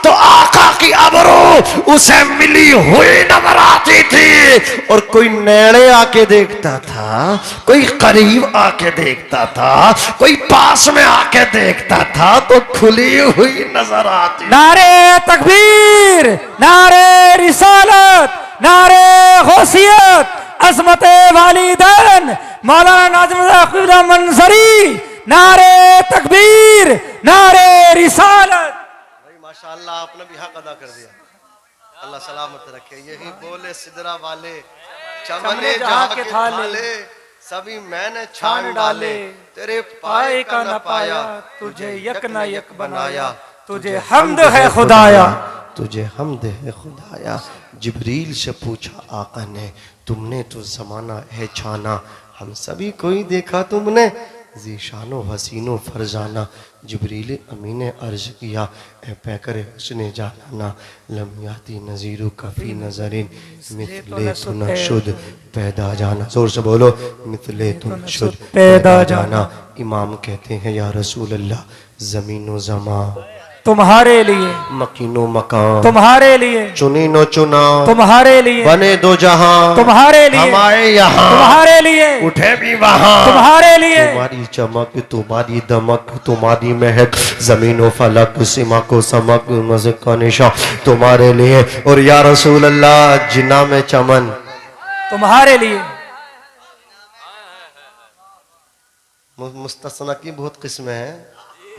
तो आका की अबरू उसे मिली हुई नजर आती थी, और कोई नेड़े आके देखता था, कोई करीब आके देखता था, कोई पास में आके देखता था तो खुली हुई नजर आती। नारे तकबीर, नारे रिसालत, नारे गौसियत, अजमत वालिदैन मौलाना नाज़िम रज़ा क़िबला मंसरी, नारे तकबीर, नारे रिसालत। भाई माशाअल्लाह, आपने भी हक अदा कर दिया। अल्लाह सलामत रखे। यही बोले सिदरा वाले, चमने जहाँ के थाले, सभी मैंने छान डाले, तेरे पाए का न पाया, तुझे यक न यक बनाया, तुझे हम्द है खुदाया, तुझे हमद है खुदाया। जिब्रील से पूछा आका ने, तुमने तो जमाना है छाना, हम सभी कोई देखा तुमने, ज़ीशानो हसीनो फरजाना। जिब्रील अमीन ने अर्ज किया, ए पैकर हुस्ने जाना, लम्याती नज़ीरु कफ़ी नज़रिन, मिथले तुन शुद पैदा जाना। जोर से बोलो, मिथले तुन शुद पैदा जाना। इमाम कहते हैं, या रसूल अल्लाह, ज़मीनो ज़मा तुम्हारे लिए, मकीनो मकान तुम्हारे लिए, चुनीनो चुना तुम्हारे लिए, बने दो जहां तुम्हारे लिए, हम आए यहाँ तुम्हारे लिए, उठे भी वहाँ तुम्हारे लिए। तुम्हारी चमक, तुम्हारी दमक, तुम्हारी महक, जमीनो फलक, सीमा को समक, मज़क का निशा तुम्हारे लिए। और या रसूल अल्लाह, जिन्ना में चमन तुम्हारे लिए। मुस्तस्ना की बहुत किस्में हैं,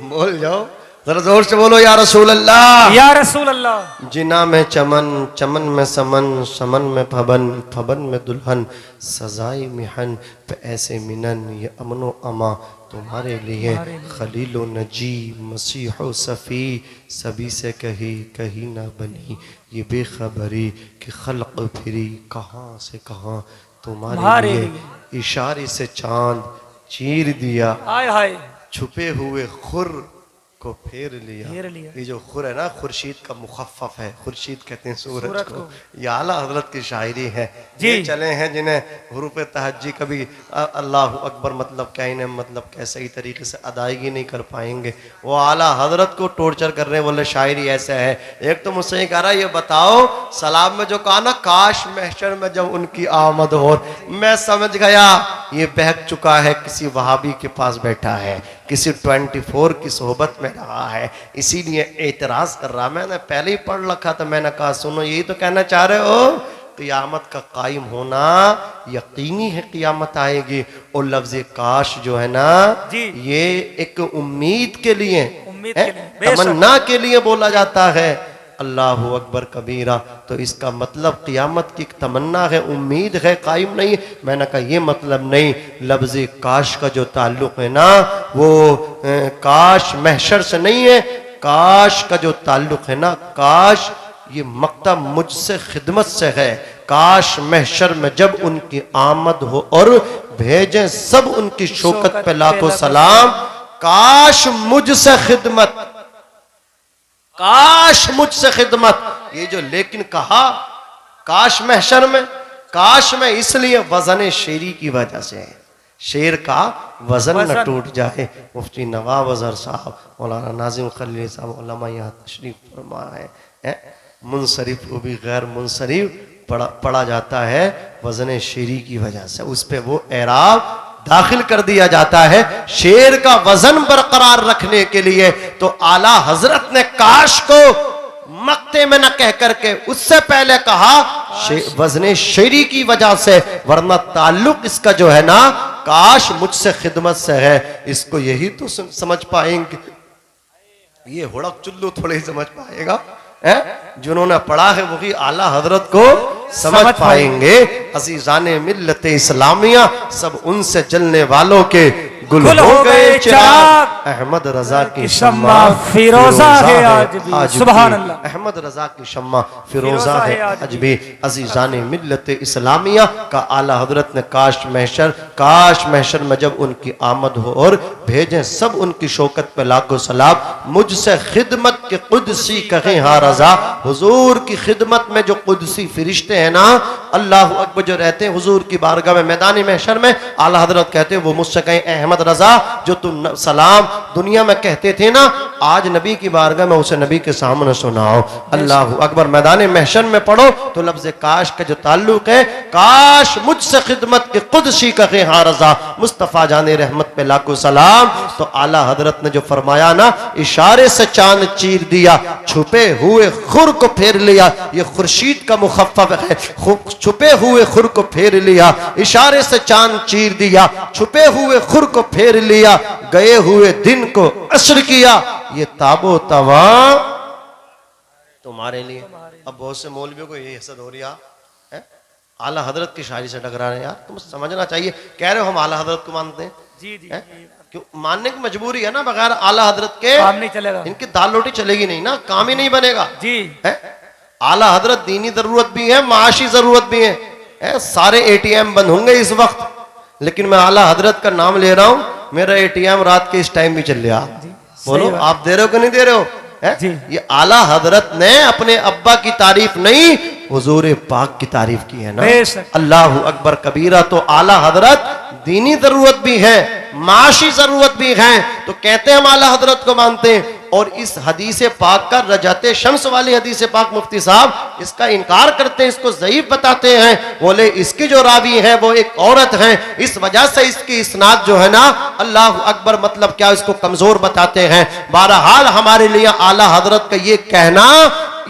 बोल जाओ जरा जोर से बोलो, या रसूल अल्लाह, या रसूल अल्लाह। जिना में चमन, चमन में समन, समन में फबन, फबन में दुल्हन, सजाई मिहन पे ऐसे मिनन, ये अमनो अमा तुम्हारे लिए। खलीलो नजी मसीहो सफ़ी, सभी से कही कहीं ना बनी, ये बेखबरी कि खल्क फिरी कहाँ से कहाँ तुम्हारे लिए। इशारे से चांद चीर दिया, हाय हाय, छुपे हुए खुर को फेर लिया। लिया। ये जो खुर है ना, खुर्शीद का मुखफ़फ़ है, खुर्शीद कहते हैं सूरज को। ये आला हजरत की शायरी है। ये चले हैं जिन्हें हुरूफ़ तहज्जी कभी अल्लाह अकबर मतलब क्या, इन्हें मतलब क्या सही तरीके से अदायगी नहीं कर पाएंगे, वो आला हजरत को टॉर्चर कर रहे बोले शायरी ऐसे है। एक तो मुझसे ये कह रहा है, ये बताओ सलाम में जो कहा ना, काश महशर में जब उनकी आमद हो, मैं समझ गया ये बहक चुका है, किसी वहाबी के पास बैठा है, किसी 24 की सोहबत में रहा है, इसीलिए एतराज कर रहा। मैंने पहले ही पढ़ रखा था, मैंने कहा सुनो, यही तो कहना चाह रहे हो, क़ियामत का कायम होना यकीनी है, क़ियामत आएगी। और लफ्ज़ काश जो है ना, ये एक उम्मीद के लिए, तमन्ना के लिए बोला जाता है। अल्लाह अकबर कबीरा, तो इसका मतलब क़ियामत की तमन्ना है, उम्मीद है, कायम नहीं। मैंने कहा ये मतलब नहीं, लफ्ज़ काश का जो ताल्लुक़ है ना, वो काश महशर से नहीं है, काश का जो ताल्लुक़ है ना, काश ये मक्ता मुझसे खिदमत से है। काश महशर में जब उनकी आमद हो और भेजें सब उनकी शौकत पे लाखों सलाम, काश मुझसे खिदमत, काश मुझसे खिदमत। ये जो लेकिन कहा काश महशर में, काश में इसलिए वजन शेरी की वजह से, शेर का वजन न टूट जाए। मुफ्ती नवाब अजहर साहब, मौलाना नाजिम खलील साहब उलमा यहाँ तशरीफ फरमा है। मुनसरिफ वो भी गैर मुनसरिफ पढ़ा जाता है वजन शेरी की वजह से, उस पर वो एराब दाखिल कर दिया जाता है शेर का वजन बरकरार रखने के लिए। तो आला हजरत ने काश को मक्ते में न कह करके उससे पहले कहा वजन शेरी की वजह से, वरना ताल्लुक इसका जो है ना, काश मुझसे खिदमत से है। इसको यही तो समझ पाएंगे, ये हुड़क चुल्लू थोड़े ही समझ पाएगा, जिन्होंने पढ़ा है वही आला हजरत को समझ पाएंगे। अजीजाने मिल्लत इस्लामिया, सब उनसे जलने वालों के गुल हो गए चिराग। अहमद रजा की शम्मा फिरोजा है आज भी, सुभान अल्लाह। अहमद रजा की शम्मा फिरोजा है आज भी। अजीजाने मिल्लत इस्लामिया का आला हजरत ने काश महशर में जब उनकी आमद हो और भेजें सब उनकी शौकत पे लाखों सलाम, मुझसे खिदमत के कुदसी कहें हाँ रजा। हुजूर की खिदमत में जो कुदसी फरिश्ते हैं ना, अल्लाह अकबर, जो रहते हैं हुजूर की बारगाह में मैदानी महशर में, आला हजरत कहते हैं वो मुझसे कहें अहमद रजा, जो तुम सलाम दुनिया में कहते थे ना, आज नबी की बारगाह में उसे नबी के सामने सुनाओ। अल्लाह अकबर। मैदान महशर में पढ़ो तो लफ्ज काश का जो ताल्लुक है, काश मुझसे खिदमत के कुदसी कहे हाँ रजा, मुस्तफ़ा जाने रहमत पे लाखों सलाम। तो आला हजरत ने जो फरमाया ना, इशारे से चांद चीर दिया, छुपे हुए खुर को फेर लिया, ये खुर्शीद का मुखफ़्फ़फ़ है, छुपे हुए खुर को फेर लिया, इशारे से चांद चीर दिया, छुपे हुए खुर को फेर लिया, गए हुए दिन को असर किया, ये ताबो तवा तुम्हारे लिए। अब बहुत से मौलवियों को यही हसद हो रही है, आला हजरत की शायरी से टकरा रहे हैं। यार तुम समझना चाहिए, कह रहे हो हम आला हजरत को मानते हैं, जी जी, क्यों मानने की मजबूरी है ना, बगैर आला हजरत के काम नहीं चलेगा, इनकी दाल रोटी चलेगी नहीं ना, काम ही नहीं बनेगा जी है। आला हजरत दीनी जरूरत भी है, माशी जरूरत भी है। सारे एटीएम बंद होंगे इस वक्त, लेकिन मैं आला हजरत का नाम ले रहा हूं, मेरा एटीएम रात के इस टाइम भी चल रहा। बोलो आप दे रहे हो कि नहीं दे रहे हो? ये आला हजरत ने अपने अब्बा की तारीफ नहीं, हुजूर पाक की तारीफ की है ना। अल्लाह अकबर कबीरा। तो आला हजरत दीनी जरूरत भी है, माशी जरूरत भी है, तो कहते हैं हम आला हजरत को मानते हैं। और इस हदीस पाक का रजाते शम्स वाली हदीस पाक मुफ्ती साहब इसका इनकार करते हैं, इसको ज़ईफ बताते हैं, बोले इसकी जो रावी है वो एक औरत है, इस वजह से इसकी इस्नाद जो है ना, अल्लाह अकबर, मतलब क्या, इसको कमजोर बताते हैं। बहरहाल हमारे लिए आला हजरत का ये कहना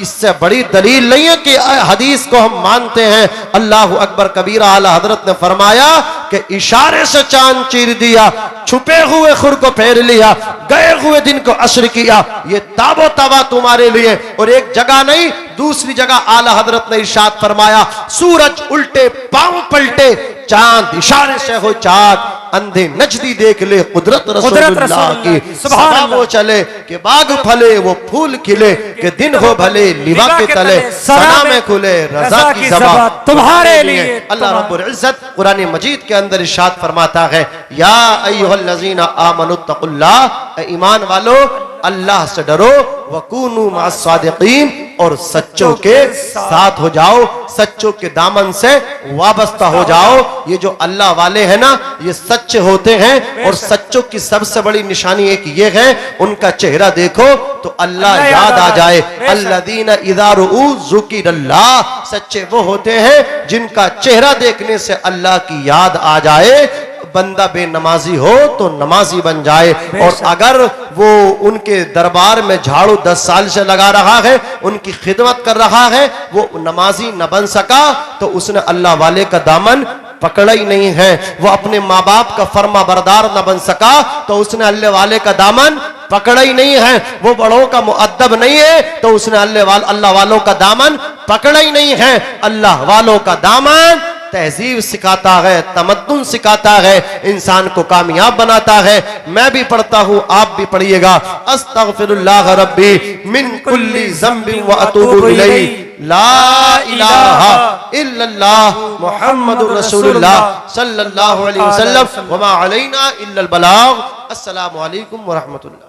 इससे बड़ी दलील नहीं है कि हदीस को हम मानते हैं। अल्लाह अकबर कबीरा। आला हजरत ने फरमाया कि इशारे से चांद चीर दिया, छुपे हुए खुर को फेर लिया, गए हुए दिन को असर किया, ये ताबो तवा तुम्हारे लिए। और एक जगह नहीं, दूसरी जगह आला हजरत ने इरशाद फरमाया, सूरज उल्टे पांव पलटे, चांद इशारे से हो चाक, अंधे नजदी देख ले कुदरत रसूलुल्लाह की, सभा वो चले कि बाग फले वो फूल खिले, कि दिन हो भले लिवा के तले, सना में खुले रजा की ज़बान तुम्हारे लिए। अल्लाह रब्बुल इज्जत कुरान मजीद के अंदर इरशाद फरमाता है, या अय्युहल्लज़ीना आमनुत्तकुल्लाह, ईमान वालो अल्लाह से डरो, वकूनू मास्सादिकीन, और सच्चों के साथ हो जाओ, सच्चों के दामन से वाबस्ता हो जाओ। ये जो अल्लाह वाले हैं ना, ये सच्चे होते हैं, और सच्चों की सबसे बड़ी निशानी एक ये है, उनका चेहरा देखो तो अल्लाह याद आ जाए। अल्लज़ीना इज़ा रुऊ ज़ुकिरल्लाह, सच्चे वो होते हैं जिनका चेहरा देखने से अल्लाह की याद आ जाए। बंदा बेनमाजी हो तो नमाजी बन जाए, और अगर वो उनके दरबार में झाड़ू 10 साल से लगा रहा है, उनकी खिदमत कर रहा है, वो नमाजी न बन सका तो उसने अल्लाह वाले का दामन पकड़ा ही नहीं है। वो अपने माँ बाप का फर्मा बरदार न बन सका तो उसने अल्लाह वाले का दामन पकड़ा ही नहीं है। वो बड़ों का मुअद्दब नहीं है तो उसने अल्लाह वालों का दामन पकड़ा ही नहीं है। अल्लाह वालों का दामन तहजीब सिखाता है, तमद्दुन सिखाता है, इंसान को कामयाब बनाता है। मैं भी पढ़ता हूँ, आप भी पढ़िएगा। अस्तगफिरुल्लाह रब्बी मिन कुल्ली ज़ंबिन व अतूबु इलैहि, ला इलाहा इल्लल्लाह मुहम्मदुर रसूलुल्लाह सल्लल्लाहु अलैहि वसल्लम, व मा अलैना इल्लल बलाग। अस्सलामु अलैकुम व रहमतुल्लाह।